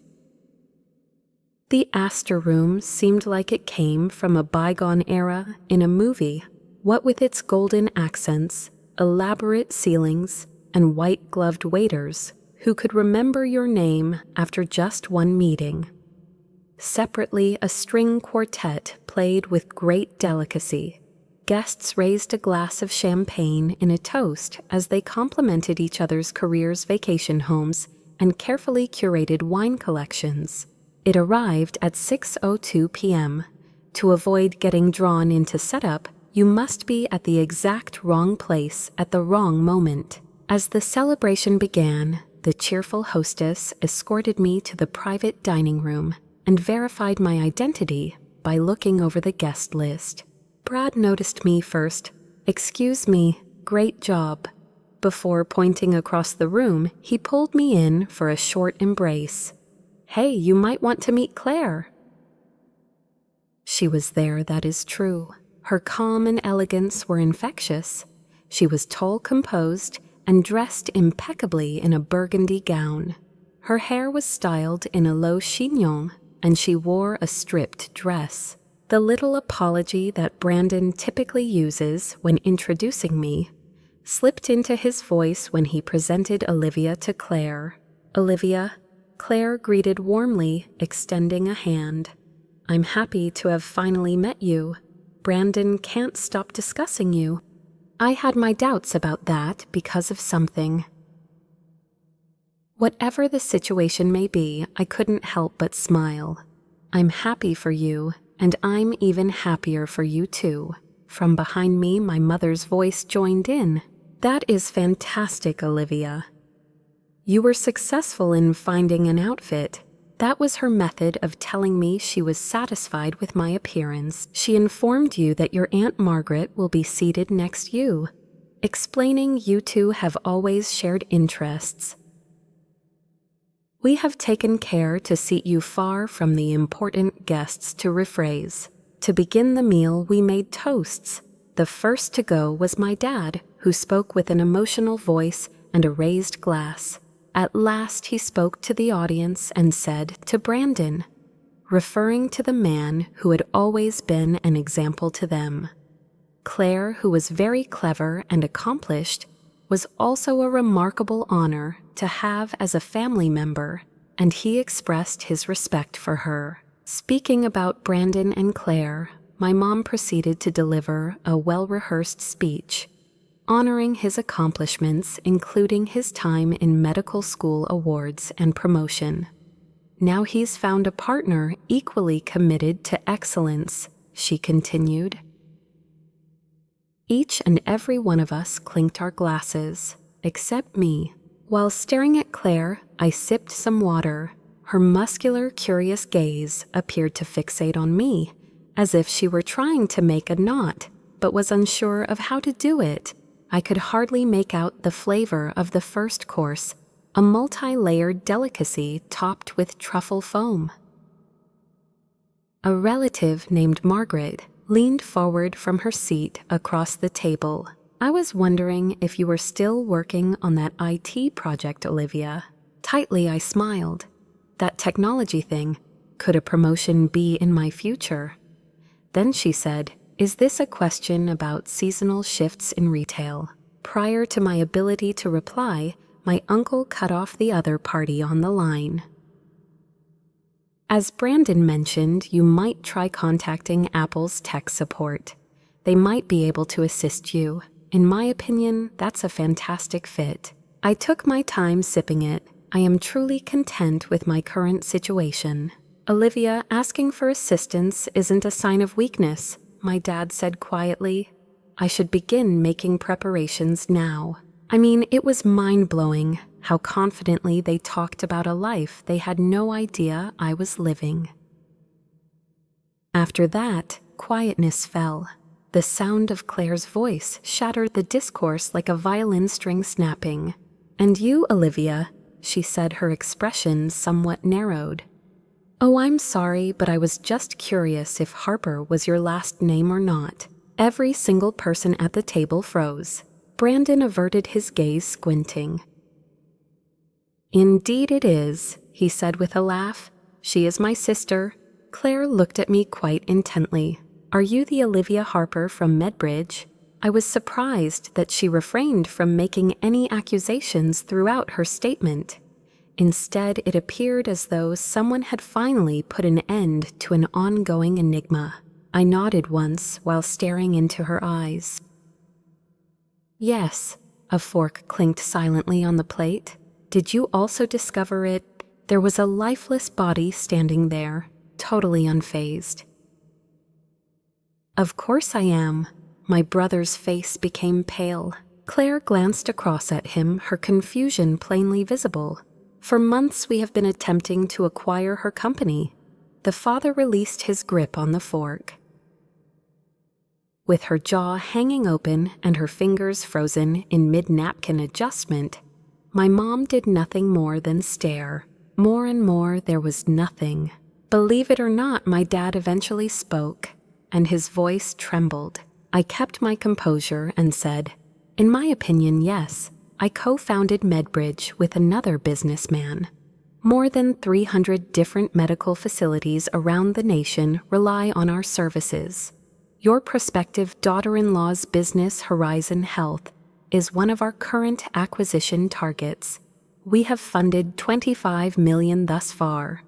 The Astor Room seemed like it came from a bygone era in a movie, what with its golden accents, elaborate ceilings, and white-gloved waiters who could remember your name after just one meeting. Separately, a string quartet played with great delicacy. Guests raised a glass of champagne in a toast as they complimented each other's careers, vacation homes, and carefully curated wine collections. It arrived at 6:02 p.m. To avoid getting drawn into setup, you must be at the exact wrong place at the wrong moment. As the celebration began, the cheerful hostess escorted me to the private dining room and verified my identity by looking over the guest list. Brad noticed me first. "Excuse me, great job." Before pointing across the room, he pulled me in for a short embrace. "Hey, you might want to meet Claire." She was there, that is true. Her calm and elegance were infectious. She was tall, composed, and dressed impeccably in a burgundy gown. Her hair was styled in a low chignon, and she wore a stripped dress. The little apology that Brandon typically uses when introducing me slipped into his voice when he presented Olivia to Claire. "Olivia," Claire greeted warmly, extending a hand. "I'm happy to have finally met you. Brandon can't stop discussing you. I had my doubts about that because of something." Whatever the situation may be, I couldn't help but smile. "I'm happy for you, and I'm even happier for you too." From behind me, my mother's voice joined in. "That is fantastic, Olivia. You were successful in finding an outfit." That was her method of telling me she was satisfied with my appearance. "She informed you that your Aunt Margaret will be seated next you, explaining you two have always shared interests. We have taken care to seat you far from the important guests." To rephrase, to begin the meal, we made toasts. The first to go was my dad, who spoke with an emotional voice and a raised glass. At last he spoke to the audience and said, "To Brandon," referring to the man who had always been an example to them. Claire, who was very clever and accomplished, was also a remarkable honor to have as a family member, and he expressed his respect for her. Speaking about Brandon and Claire, my mom proceeded to deliver a well-rehearsed speech, honoring his accomplishments, including his time in medical school awards and promotion. "Now he's found a partner equally committed to excellence," she continued. Each and every one of us clinked our glasses, except me. While staring at Claire, I sipped some water. Her muscular, curious gaze appeared to fixate on me, as if she were trying to make a knot, but was unsure of how to do it. I could hardly make out the flavor of the first course, a multi-layered delicacy topped with truffle foam. A relative named Margaret leaned forward from her seat across the table. "I was wondering if you were still working on that IT project, Olivia." Tightly I smiled. That technology thing, could a promotion be in my future? Then she said, "Is this a question about seasonal shifts in retail?" Prior to my ability to reply, my uncle cut off the other party on the line. "As Brandon mentioned, you might try contacting Apple's tech support. They might be able to assist you. In my opinion, that's a fantastic fit." I took my time sipping it. I am truly content with my current situation. Olivia, asking for assistance isn't a sign of weakness, my dad said quietly. I should begin making preparations now. I mean, it was mind-blowing how confidently they talked about a life they had no idea I was living. After that, quietness fell. The sound of Claire's voice shattered the discourse like a violin string snapping. "And you, Olivia," she said, her expression somewhat narrowed. "Oh, I'm sorry, but I was just curious if Harper was your last name or not." Every single person at the table froze. Brandon averted his gaze, squinting. "Indeed it is," he said with a laugh. "She is my sister." Claire looked at me quite intently. "Are you the Olivia Harper from MedBridge?" I was surprised that she refrained from making any accusations throughout her statement. Instead, it appeared as though someone had finally put an end to an ongoing enigma. I nodded once while staring into her eyes. "Yes," a fork clinked silently on the plate. "Did you also discover it?" There was a lifeless body standing there, totally unfazed. "Of course I am." My brother's face became pale. Claire glanced across at him, her confusion plainly visible. "For months we have been attempting to acquire her company." The father released his grip on the fork. With her jaw hanging open and her fingers frozen in mid-napkin adjustment, my mom did nothing more than stare. More and more, there was nothing. Believe it or not, my dad eventually spoke, and his voice trembled. I kept my composure and said, "In my opinion, yes. I co-founded MedBridge with another businessman. More than 300 different medical facilities around the nation rely on our services. Your prospective daughter-in-law's business, Horizon Health, is one of our current acquisition targets. We have funded $25 million thus far."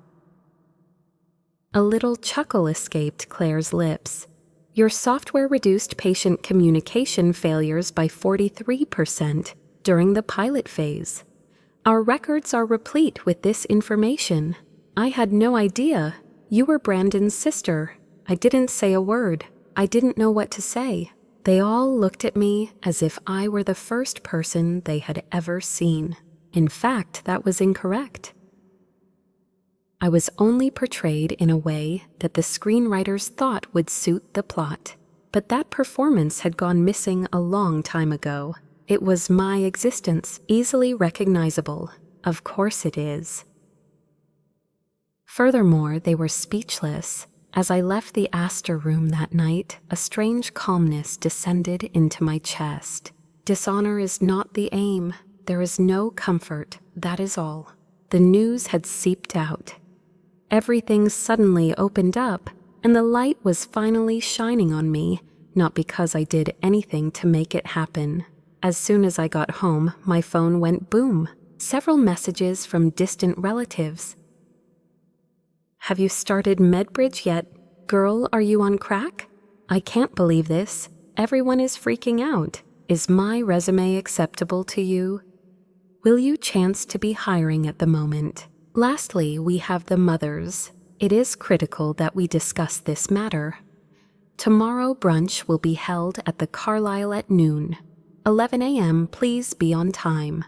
A little chuckle escaped Claire's lips. "Your software reduced patient communication failures by 43% during the pilot phase. Our records are replete with this information. I had no idea. You were Brandon's sister. I didn't say a word. I didn't know what to say." They all looked at me as if I were the first person they had ever seen. In fact, that was incorrect. I was only portrayed in a way that the screenwriters thought would suit the plot. But that performance had gone missing a long time ago. It was my existence, easily recognizable. Of course it is. Furthermore, they were speechless. As I left the Astor room that night, a strange calmness descended into my chest. Dishonor is not the aim. There is no comfort, that is all. The news had seeped out. Everything suddenly opened up, and the light was finally shining on me, not because I did anything to make it happen. As soon as I got home, my phone went boom. Several messages from distant relatives. "Have you started MedBridge yet? Girl, are you on crack? I can't believe this. Everyone is freaking out. Is my resume acceptable to you? Will you chance to be hiring at the moment?" Lastly, we have the mothers. It is critical that we discuss this matter. Tomorrow brunch will be held at the Carlisle at noon. 11 a.m. Please be on time.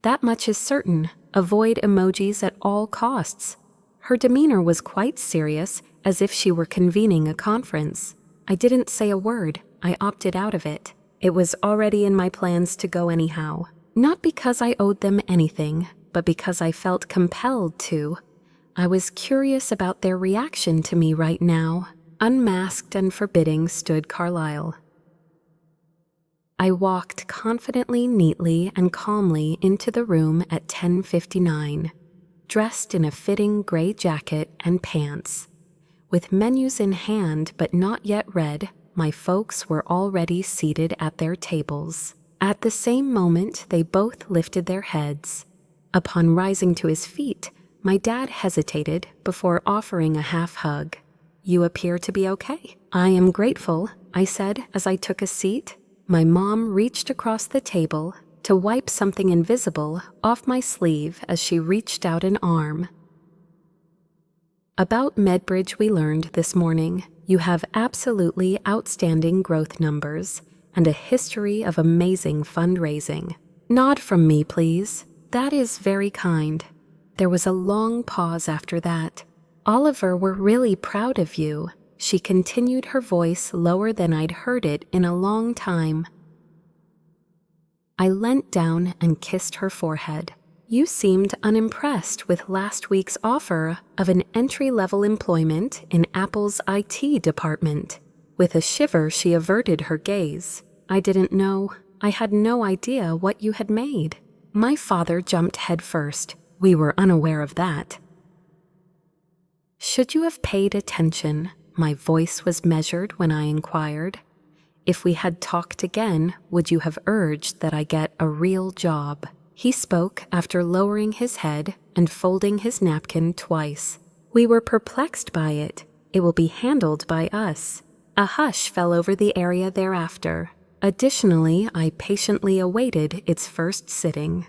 That much is certain. Avoid emojis at all costs. Her demeanor was quite serious, as if she were convening a conference. I didn't say a word. I opted out of it. It was already in my plans to go anyhow. Not because I owed them anything, but because I felt compelled to. I was curious about their reaction to me right now. Unmasked and forbidding stood Carlisle. I walked confidently, neatly, and calmly into the room at 10:59, dressed in a fitting gray jacket and pants. With menus in hand but not yet read, my folks were already seated at their tables. At the same moment, they both lifted their heads. Upon rising to his feet, my dad hesitated before offering a half hug. "You appear to be okay." "I am grateful," I said as I took a seat. My mom reached across the table, to wipe something invisible off my sleeve as she reached out an arm. About MedBridge we learned this morning, you have absolutely outstanding growth numbers and a history of amazing fundraising. Nod from me, please. That is very kind. There was a long pause after that. Oliver, we're really proud of you. She continued, her voice lower than I'd heard it in a long time. I leant down and kissed her forehead. You seemed unimpressed with last week's offer of an entry-level employment in Apple's IT department. With a shiver, she averted her gaze. I didn't know. I had no idea what you had made. My father jumped headfirst. We were unaware of that. Should you have paid attention? My voice was measured when I inquired. If we had talked again, would you have urged that I get a real job? He spoke after lowering his head and folding his napkin twice. We were perplexed by it. It will be handled by us. A hush fell over the area thereafter. Additionally, I patiently awaited its first sitting.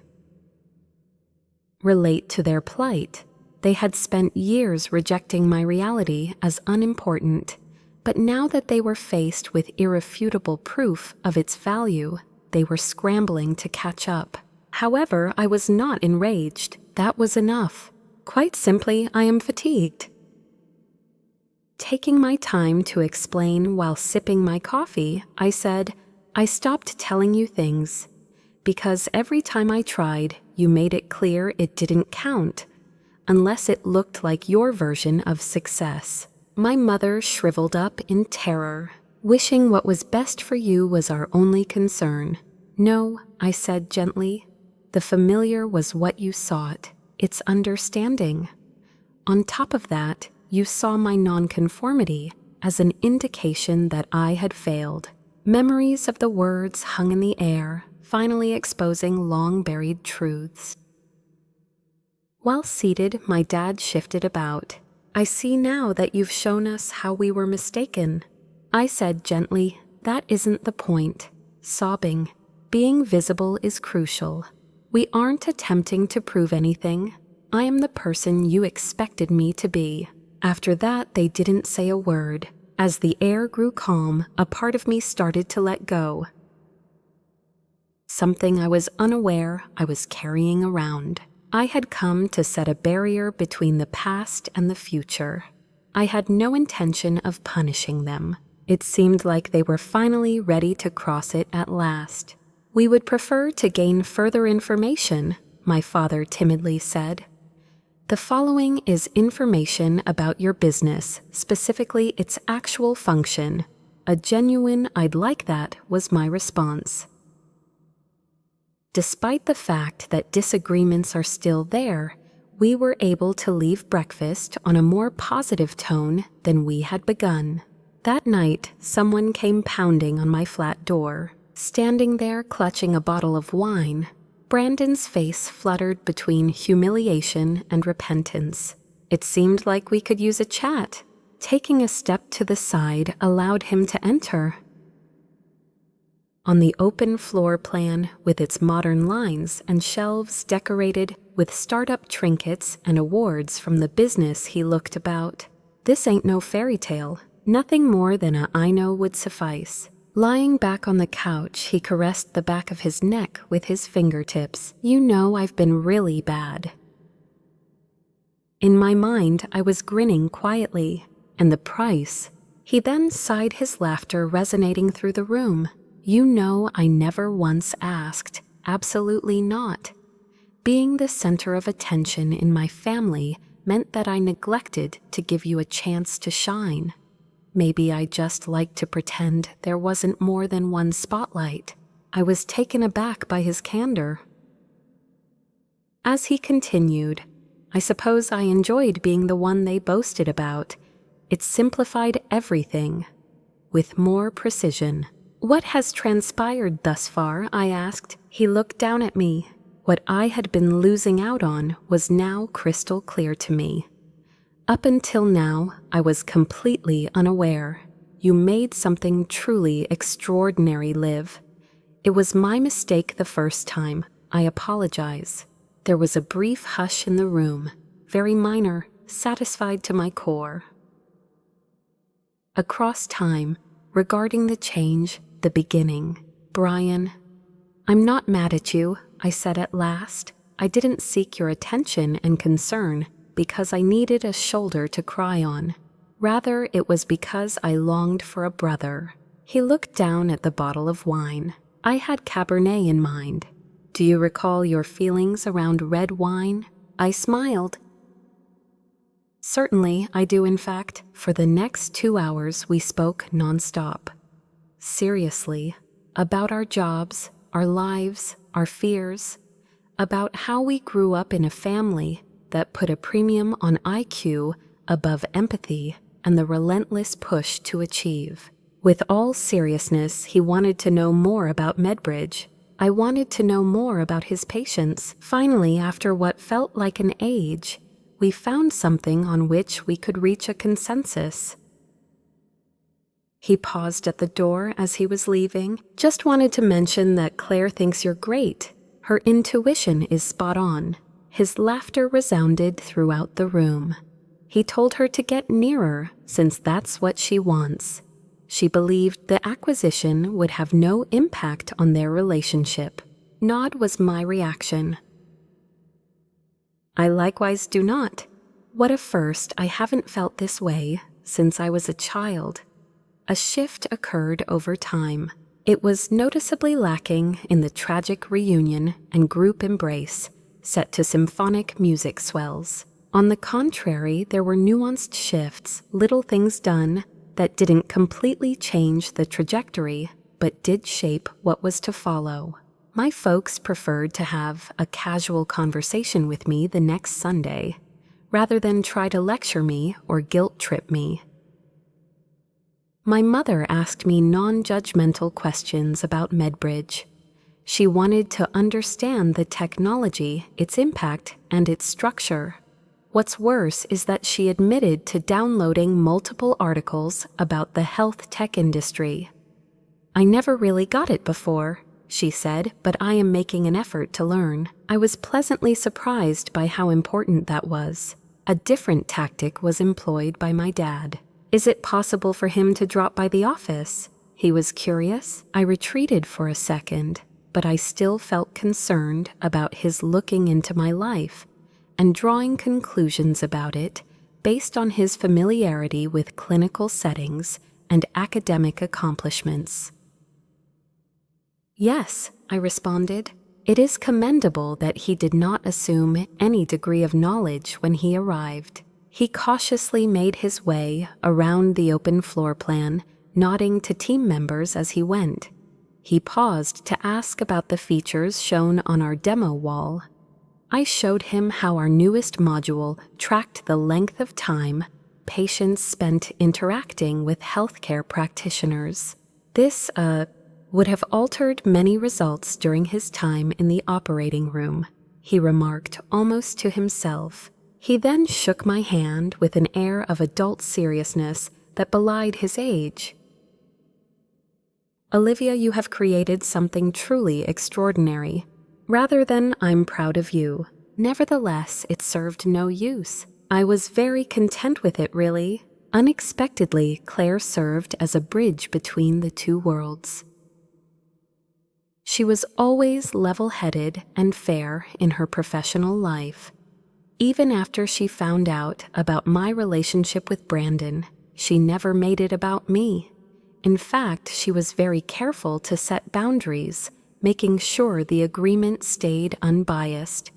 Relate to their plight. They had spent years rejecting my reality as unimportant, but now that they were faced with irrefutable proof of its value, they were scrambling to catch up. However, I was not enraged. That was enough. Quite simply, I am fatigued. Taking my time to explain while sipping my coffee, I said, I stopped telling you things because every time I tried, you made it clear it didn't count unless it looked like your version of success. My mother shriveled up in terror. Wishing what was best for you was our only concern. No, I said gently. The familiar was what you sought. It's understanding. On top of that, you saw my nonconformity as an indication that I had failed. Memories of the words hung in the air, finally exposing long-buried truths. While seated, my dad shifted about. I see now that you've shown us how we were mistaken. I said gently, that isn't the point. Sobbing. Being visible is crucial. We aren't attempting to prove anything. I am the person you expected me to be. After that, they didn't say a word. As the air grew calm, a part of me started to let go. Something I was unaware I was carrying around. I had come to set a barrier between the past and the future. I had no intention of punishing them. It seemed like they were finally ready to cross it at last. We would prefer to gain further information, my father timidly said. The following is information about your business, specifically its actual function. A genuine "I'd like that" was my response. Despite the fact that disagreements are still there, we were able to leave breakfast on a more positive tone than we had begun. That night, someone came pounding on my flat door. Standing there clutching a bottle of wine, Brandon's face fluttered between humiliation and repentance. It seemed like we could use a chat. Taking a step to the side allowed him to enter. On the open floor plan, with its modern lines and shelves decorated with startup trinkets and awards from the business he looked about. This ain't no fairy tale. Nothing more than a "I know" would suffice. Lying back on the couch, he caressed the back of his neck with his fingertips. You know I've been really bad. In my mind, I was grinning quietly. And the price? He then sighed, his laughter resonating through the room. You know I never once asked. Absolutely not. Being the center of attention in my family meant that I neglected to give you a chance to shine. Maybe I just liked to pretend there wasn't more than one spotlight. I was taken aback by his candor. As he continued, I suppose I enjoyed being the one they boasted about. It simplified everything, with more precision. What has transpired thus far? I asked. He looked down at me. What I had been losing out on was now crystal clear to me. Up until now, I was completely unaware. You made something truly extraordinary, Liv. "It was my mistake the first time. I apologize." There was a brief hush in the room, very minor, satisfied to my core. Across time, regarding the change, the beginning. "Brian, I'm not mad at you," I said at last. "I didn't seek your attention and concern because I needed a shoulder to cry on. Rather, it was because I longed for a brother." He looked down at the bottle of wine. I had Cabernet in mind. "Do you recall your feelings around red wine?" I smiled. "Certainly, I do in fact." For the next 2 hours we spoke nonstop. Seriously, about our jobs, our lives, our fears, about how we grew up in a family that put a premium on IQ above empathy and the relentless push to achieve. With all seriousness, he wanted to know more about MedBridge. I wanted to know more about his patients. Finally, after what felt like an age, we found something on which we could reach a consensus. He paused at the door as he was leaving. "Just wanted to mention that Claire thinks you're great. Her intuition is spot on." His laughter resounded throughout the room. He told her to get nearer, since that's what she wants. She believed the acquisition would have no impact on their relationship. Nod was my reaction. I likewise do not. What a first. I haven't felt this way since I was a child. A shift occurred over time. It was noticeably lacking in the tragic reunion and group embrace set to symphonic music swells. On the contrary, there were nuanced shifts, little things done that didn't completely change the trajectory, but did shape what was to follow. My folks preferred to have a casual conversation with me the next Sunday, rather than try to lecture me or guilt-trip me. My mother asked me non-judgmental questions about MedBridge. She wanted to understand the technology, its impact, and its structure. What's worse is that she admitted to downloading multiple articles about the health tech industry. "I never really got it before," she said, "but I am making an effort to learn." I was pleasantly surprised by how important that was. A different tactic was employed by my dad. "Is it possible for him to drop by the office?" He was curious. I retreated for a second, but I still felt concerned about his looking into my life and drawing conclusions about it based on his familiarity with clinical settings and academic accomplishments. "Yes," I responded. "It is commendable that he did not assume any degree of knowledge when he arrived." He cautiously made his way around the open floor plan, nodding to team members as he went. He paused to ask about the features shown on our demo wall. I showed him how our newest module tracked the length of time patients spent interacting with healthcare practitioners. This, would have altered many results during his time in the operating room, he remarked almost to himself. He then shook my hand with an air of adult seriousness that belied his age. "Olivia, you have created something truly extraordinary. Rather than I'm proud of you. Nevertheless, it served no use. I was very content with it, really." Unexpectedly, Claire served as a bridge between the two worlds. She was always level-headed and fair in her professional life. Even after she found out about my relationship with Brandon, she never made it about me. In fact, she was very careful to set boundaries, making sure the agreement stayed unbiased.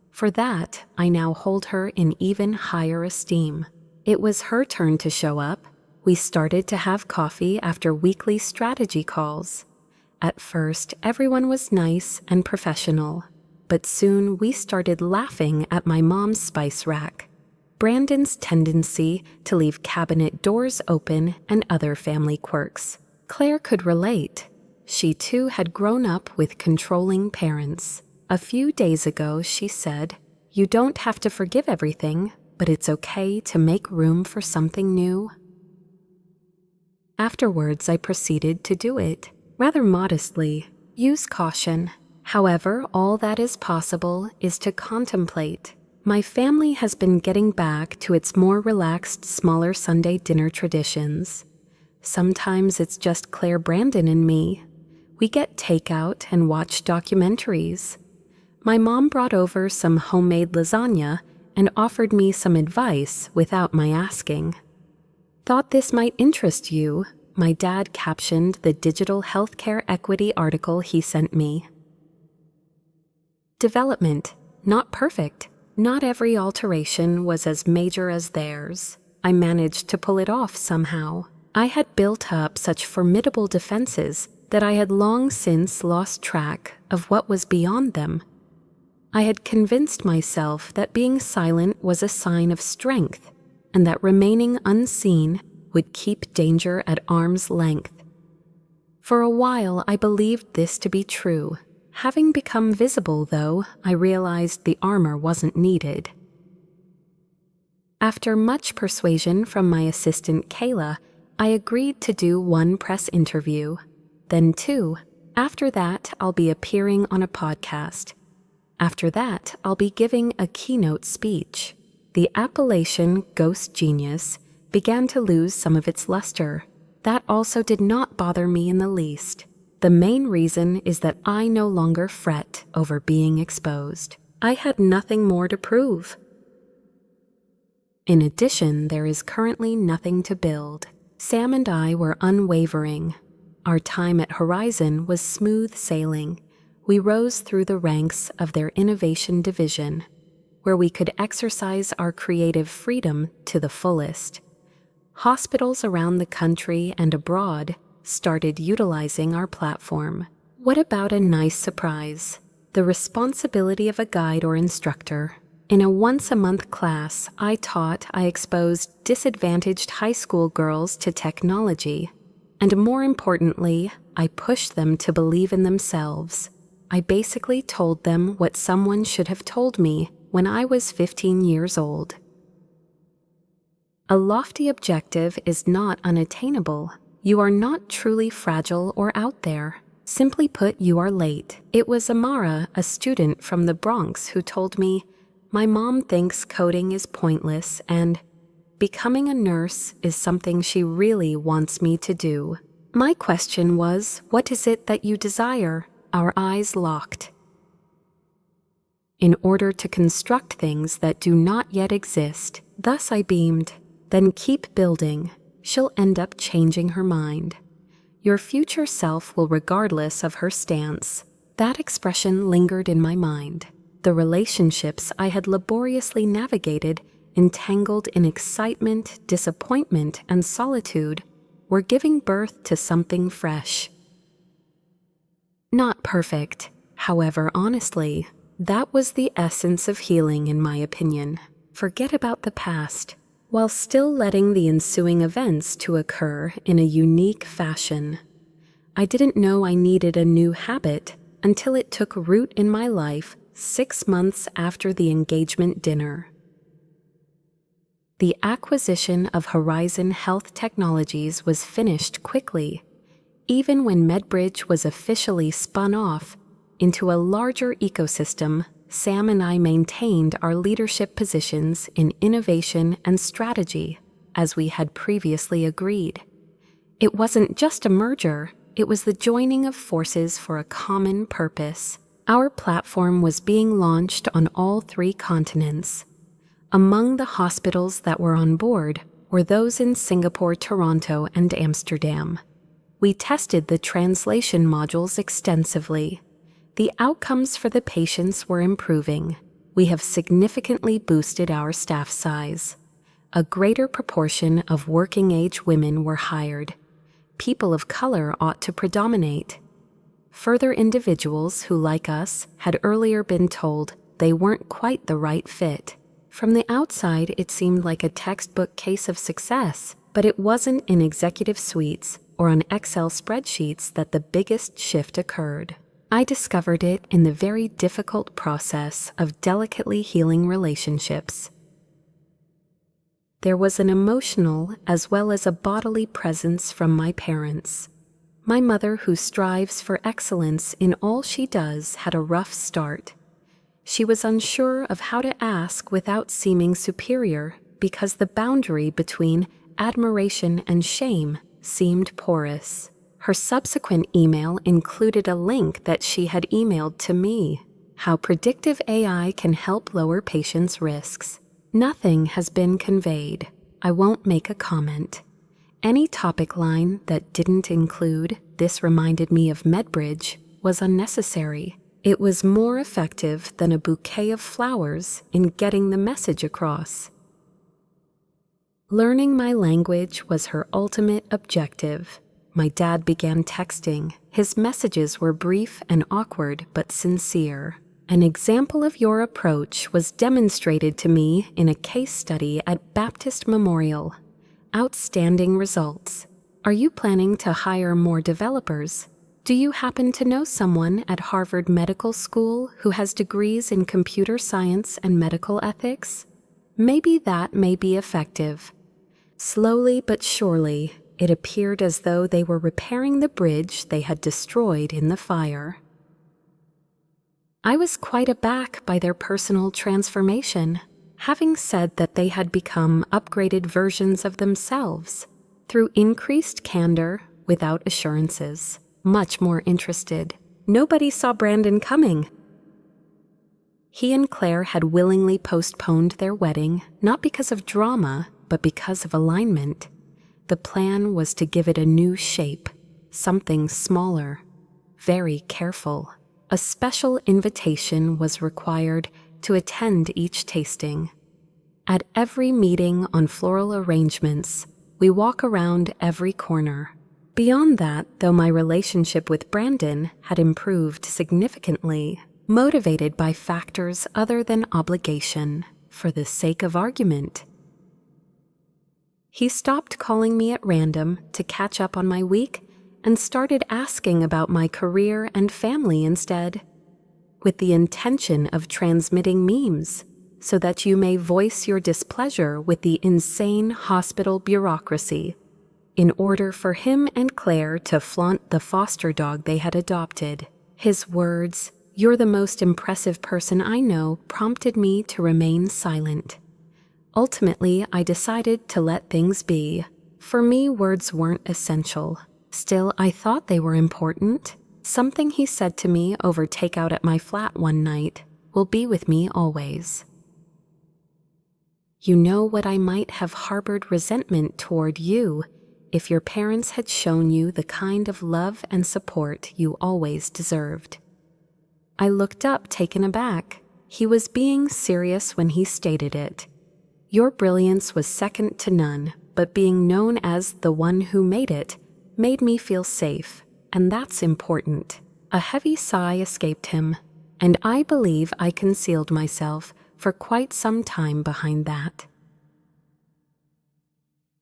For that, I now hold her in even higher esteem. It was her turn to show up. We started to have coffee after weekly strategy calls. At first, everyone was nice and professional, but soon we started laughing at my mom's spice rack, Brandon's tendency to leave cabinet doors open, and other family quirks. Claire could relate. She too had grown up with controlling parents. A few days ago, she said, "You don't have to forgive everything, but it's okay to make room for something new." Afterwards, I proceeded to do it. Rather modestly, Use caution. However, all that is possible is to contemplate. My family has been getting back to its more relaxed, smaller Sunday dinner traditions. Sometimes it's just Claire Brandon and me. We get takeout and watch documentaries. My mom brought over some homemade lasagna and offered me some advice without my asking. Thought this might interest you, my dad captioned the digital healthcare equity article he sent me. Development. Not perfect. Not every alteration was as major as theirs. I managed to pull it off somehow. I had built up such formidable defenses that I had long since lost track of what was beyond them. I had convinced myself that being silent was a sign of strength, and that remaining unseen would keep danger at arm's length. For a while, I believed this to be true. Having become visible, though, I realized the armor wasn't needed. After much persuasion from my assistant Kayla, I agreed to do 1 press interview, then 2. After that, I'll be appearing on a podcast. After that, I'll be giving a keynote speech. The appellation Ghost Genius began to lose some of its luster. That also did not bother me in the least. The main reason is that I no longer fret over being exposed. I had nothing more to prove. In addition, there is currently nothing to build. Sam and I were unwavering. Our time at Horizon was smooth sailing. We rose through the ranks of their innovation division, where we could exercise our creative freedom to the fullest. Hospitals around the country and abroad started utilizing our platform. What about a nice surprise? The responsibility of a guide or instructor. In a once-a-month class, I exposed disadvantaged high school girls to technology. And more importantly, I pushed them to believe in themselves. I basically told them what someone should have told me when I was 15 years old. A lofty objective is not unattainable. You are not truly fragile or out there. Simply put, you are late. It was Amara, a student from the Bronx, who told me, "My mom thinks coding is pointless and becoming a nurse is something she really wants me to do." My question was, "What is it that you desire?" Our eyes locked. In order to construct things that do not yet exist, thus I beamed, "Then keep building. She'll end up changing her mind. Your future self will regardless of her stance." That expression lingered in my mind. The relationships I had laboriously navigated, entangled in excitement, disappointment, and solitude, were giving birth to something fresh. Not perfect. However, honestly, that was the essence of healing, in my opinion. Forget about the past, while still letting the ensuing events to occur in a unique fashion. I didn't know I needed a new habit until it took root in my life 6 months after the engagement dinner. The acquisition of Horizon Health Technologies was finished quickly, even when MedBridge was officially spun off into a larger ecosystem. Sam and I maintained our leadership positions in innovation and strategy, as we had previously agreed. It wasn't just a merger, it was the joining of forces for a common purpose. Our platform was being launched on all 3 continents. Among the hospitals that were on board were those in Singapore, Toronto, and Amsterdam. We tested the translation modules extensively. The outcomes for the patients were improving. We have significantly boosted our staff size. A greater proportion of working-age women were hired. People of color ought to predominate. Further, individuals who, like us, had earlier been told they weren't quite the right fit. From the outside, it seemed like a textbook case of success, but it wasn't in executive suites or on Excel spreadsheets that the biggest shift occurred. I discovered it in the very difficult process of delicately healing relationships. There was an emotional as well as a bodily presence from my parents. My mother, who strives for excellence in all she does, had a rough start. She was unsure of how to ask without seeming superior because the boundary between admiration and shame seemed porous. Her subsequent email included a link that she had emailed to me. How predictive AI can help lower patients' risks. Nothing has been conveyed. I won't make a comment. Any topic line that didn't include "this reminded me of MedBridge" was unnecessary. It was more effective than a bouquet of flowers in getting the message across. Learning my language was her ultimate objective. My dad began texting. His messages were brief and awkward but sincere. An example of your approach was demonstrated to me in a case study at Baptist Memorial. Outstanding results. Are you planning to hire more developers? Do you happen to know someone at Harvard Medical School who has degrees in computer science and medical ethics? Maybe that may be effective. Slowly but surely, it appeared as though they were repairing the bridge they had destroyed in the fire. I was quite aback by their personal transformation, having said that they had become upgraded versions of themselves, through increased candor without assurances, much more interested. Nobody saw Brandon coming. He and Claire had willingly postponed their wedding, not because of drama, but because of alignment. The plan was to give it a new shape, something smaller, very careful. A special invitation was required to attend each tasting. At every meeting on floral arrangements, we walk around every corner. Beyond that, though my relationship with Brandon had improved significantly, motivated by factors other than obligation, for the sake of argument. He stopped calling me at random to catch up on my week and started asking about my career and family instead, with the intention of transmitting memes so that you may voice your displeasure with the insane hospital bureaucracy in order for him and Claire to flaunt the foster dog they had adopted. His words, "You're the most impressive person I know," prompted me to remain silent. Ultimately, I decided to let things be. For me, words weren't essential. Still, I thought they were important. Something he said to me over takeout at my flat one night will be with me always. You know what, I might have harbored resentment toward you if your parents had shown you the kind of love and support you always deserved. I looked up, taken aback. He was being serious when he stated it. Your brilliance was second to none, but being known as the one who made it made me feel safe, and that's important. A heavy sigh escaped him, and I believe I concealed myself for quite some time behind that.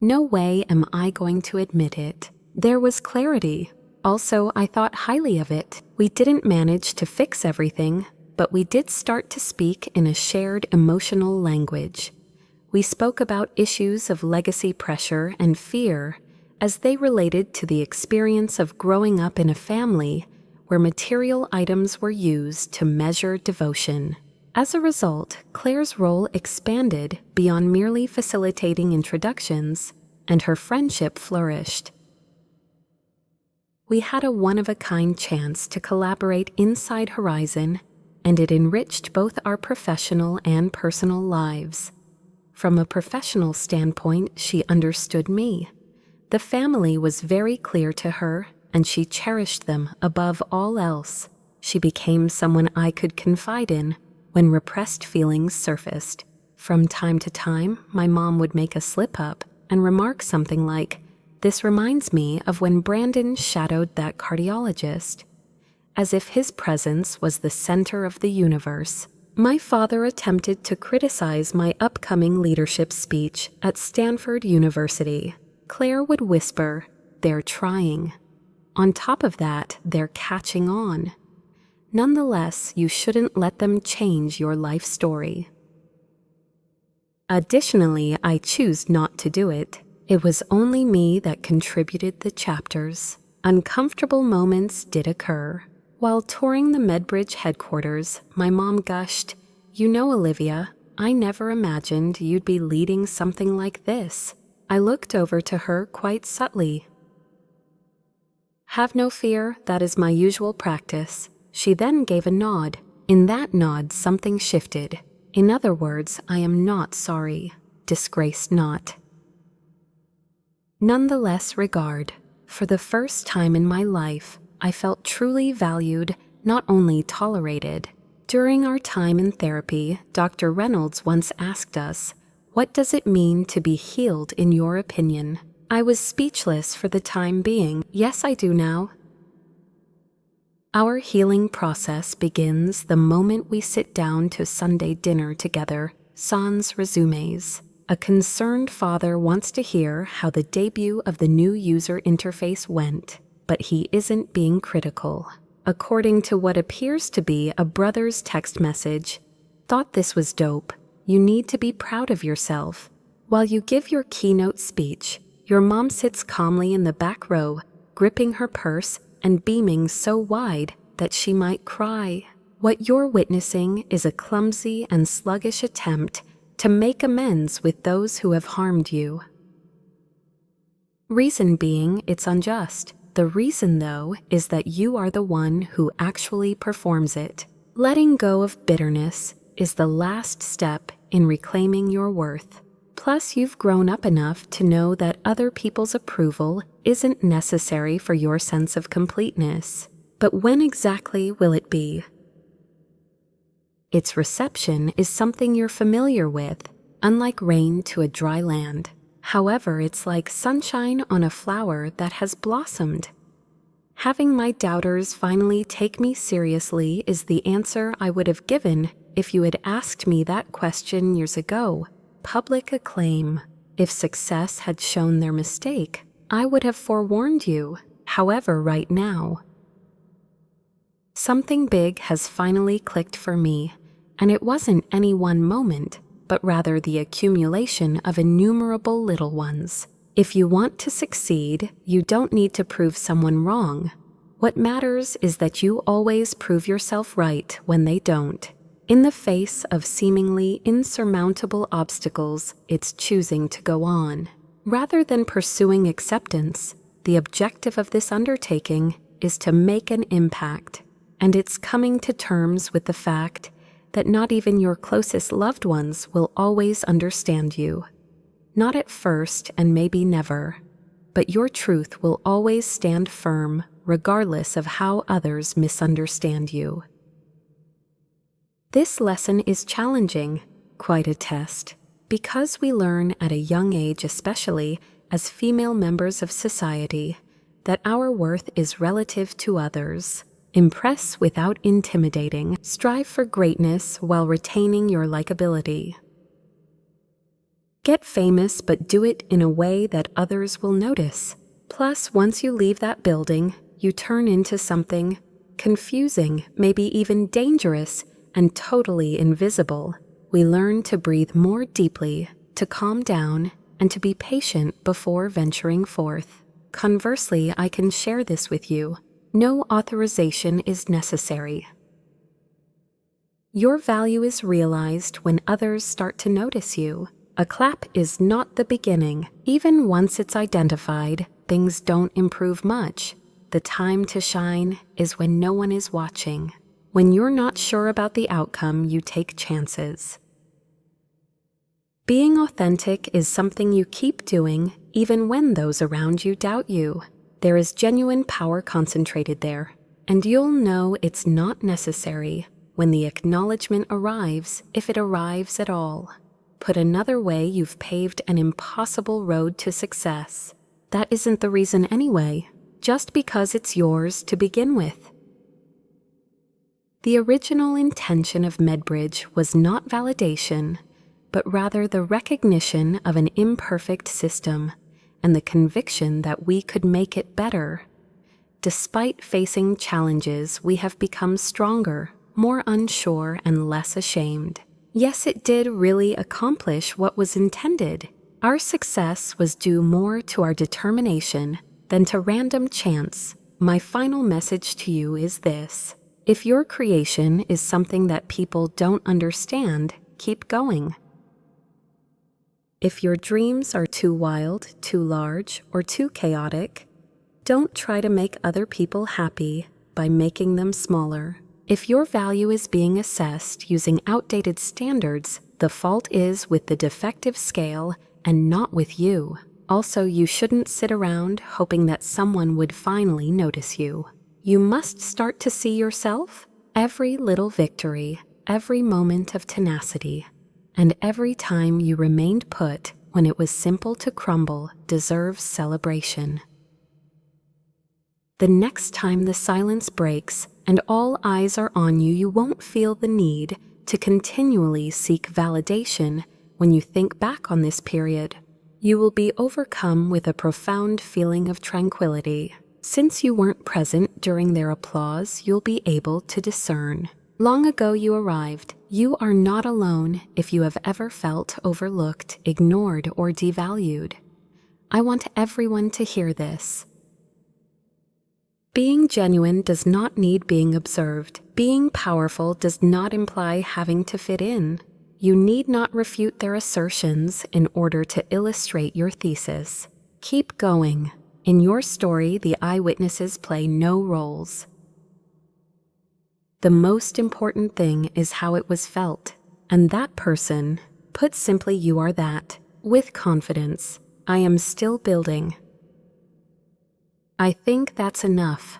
No way am I going to admit it. There was clarity. Also, I thought highly of it. We didn't manage to fix everything, but we did start to speak in a shared emotional language. We spoke about issues of legacy pressure and fear as they related to the experience of growing up in a family where material items were used to measure devotion. As a result, Claire's role expanded beyond merely facilitating introductions, and her friendship flourished. We had a one-of-a-kind chance to collaborate inside Horizon, and it enriched both our professional and personal lives. From a professional standpoint, she understood me. The family was very clear to her, and she cherished them above all else. She became someone I could confide in when repressed feelings surfaced. From time to time, my mom would make a slip-up and remark something like, "This reminds me of when Brandon shadowed that cardiologist," as if his presence was the center of the universe. My father attempted to criticize my upcoming leadership speech at Stanford University. Claire would whisper, "They're trying." On top of that, they're catching on. Nonetheless, you shouldn't let them change your life story. Additionally, I choose not to do it. It was only me that contributed the chapters. Uncomfortable moments did occur. While touring the MedBridge headquarters, my mom gushed, "You know, Olivia, I never imagined you'd be leading something like this." I looked over to her quite subtly. "Have no fear, that is my usual practice." She then gave a nod. In that nod, something shifted. In other words, I am not sorry. Disgrace not. Nonetheless, regard. For the first time in my life, I felt truly valued, not only tolerated. During our time in therapy, Dr. Reynolds once asked us, "What does it mean to be healed in your opinion?" I was speechless for the time being. Yes, I do now. Our healing process begins the moment we sit down to Sunday dinner together, sans resumes. A concerned father wants to hear how the debut of the new user interface went, but he isn't being critical. According to what appears to be a brother's text message, "Thought this was dope. You need to be proud of yourself." While you give your keynote speech, your mom sits calmly in the back row, gripping her purse and beaming so wide that she might cry. What you're witnessing is a clumsy and sluggish attempt to make amends with those who have harmed you. Reason being, it's unjust. The reason, though, is that you are the one who actually performs it. Letting go of bitterness is the last step in reclaiming your worth. Plus, you've grown up enough to know that other people's approval isn't necessary for your sense of completeness. But when exactly will it be? Its reception is something you're familiar with, unlike rain to a dry land. However, it's like sunshine on a flower that has blossomed. Having my doubters finally take me seriously is the answer I would have given if you had asked me that question years ago. Public acclaim. If success had shown their mistake, I would have forewarned you. However, right now, something big has finally clicked for me, and it wasn't any one moment, but rather the accumulation of innumerable little ones. If you want to succeed, you don't need to prove someone wrong. What matters is that you always prove yourself right when they don't. In the face of seemingly insurmountable obstacles, it's choosing to go on. Rather than pursuing acceptance, the objective of this undertaking is to make an impact, and it's coming to terms with the fact that not even your closest loved ones will always understand you. Not at first, and maybe never, but your truth will always stand firm regardless of how others misunderstand you. This lesson is challenging, quite a test, because we learn at a young age, especially as female members of society, that our worth is relative to others. Impress without intimidating. Strive for greatness while retaining your likability. Get famous, but do it in a way that others will notice. Plus, once you leave that building, you turn into something confusing, maybe even dangerous, and totally invisible. We learn to breathe more deeply, to calm down, and to be patient before venturing forth. Conversely, I can share this with you. No authorization is necessary. Your value is realized when others start to notice you. A clap is not the beginning. Even once it's identified, things don't improve much. The time to shine is when no one is watching. When you're not sure about the outcome, you take chances. Being authentic is something you keep doing even when those around you doubt you. There is genuine power concentrated there, and you'll know it's not necessary when the acknowledgement arrives, if it arrives at all. Put another way, you've paved an impossible road to success. That isn't the reason anyway, just because it's yours to begin with. The original intention of MedBridge was not validation, but rather the recognition of an imperfect system and the conviction that we could make it better. Despite facing challenges, we have become stronger, more unsure, and less ashamed. Yes, it did really accomplish what was intended. Our success was due more to our determination than to random chance, my final message to you is this. If your creation is something that people don't understand, keep going. If your dreams are too wild, too large, or too chaotic, don't try to make other people happy by making them smaller. If your value is being assessed using outdated standards, the fault is with the defective scale and not with you. Also, you shouldn't sit around hoping that someone would finally notice you. You must start to see yourself. Every little victory, every moment of tenacity, and every time you remained put when it was simple to crumble deserves celebration. The next time the silence breaks and all eyes are on you, you won't feel the need to continually seek validation when you think back on this period. You will be overcome with a profound feeling of tranquility. Since you weren't present during their applause, you'll be able to discern. Long ago you arrived. You are not alone if you have ever felt overlooked, ignored, or devalued. I want everyone to hear this. Being genuine does not need being observed. Being powerful does not imply having to fit in. You need not refute their assertions in order to illustrate your thesis. Keep going. In your story, the eyewitnesses play no roles. The most important thing is how it was felt, and that person, put simply, you are that. With confidence, I am still building. I think that's enough.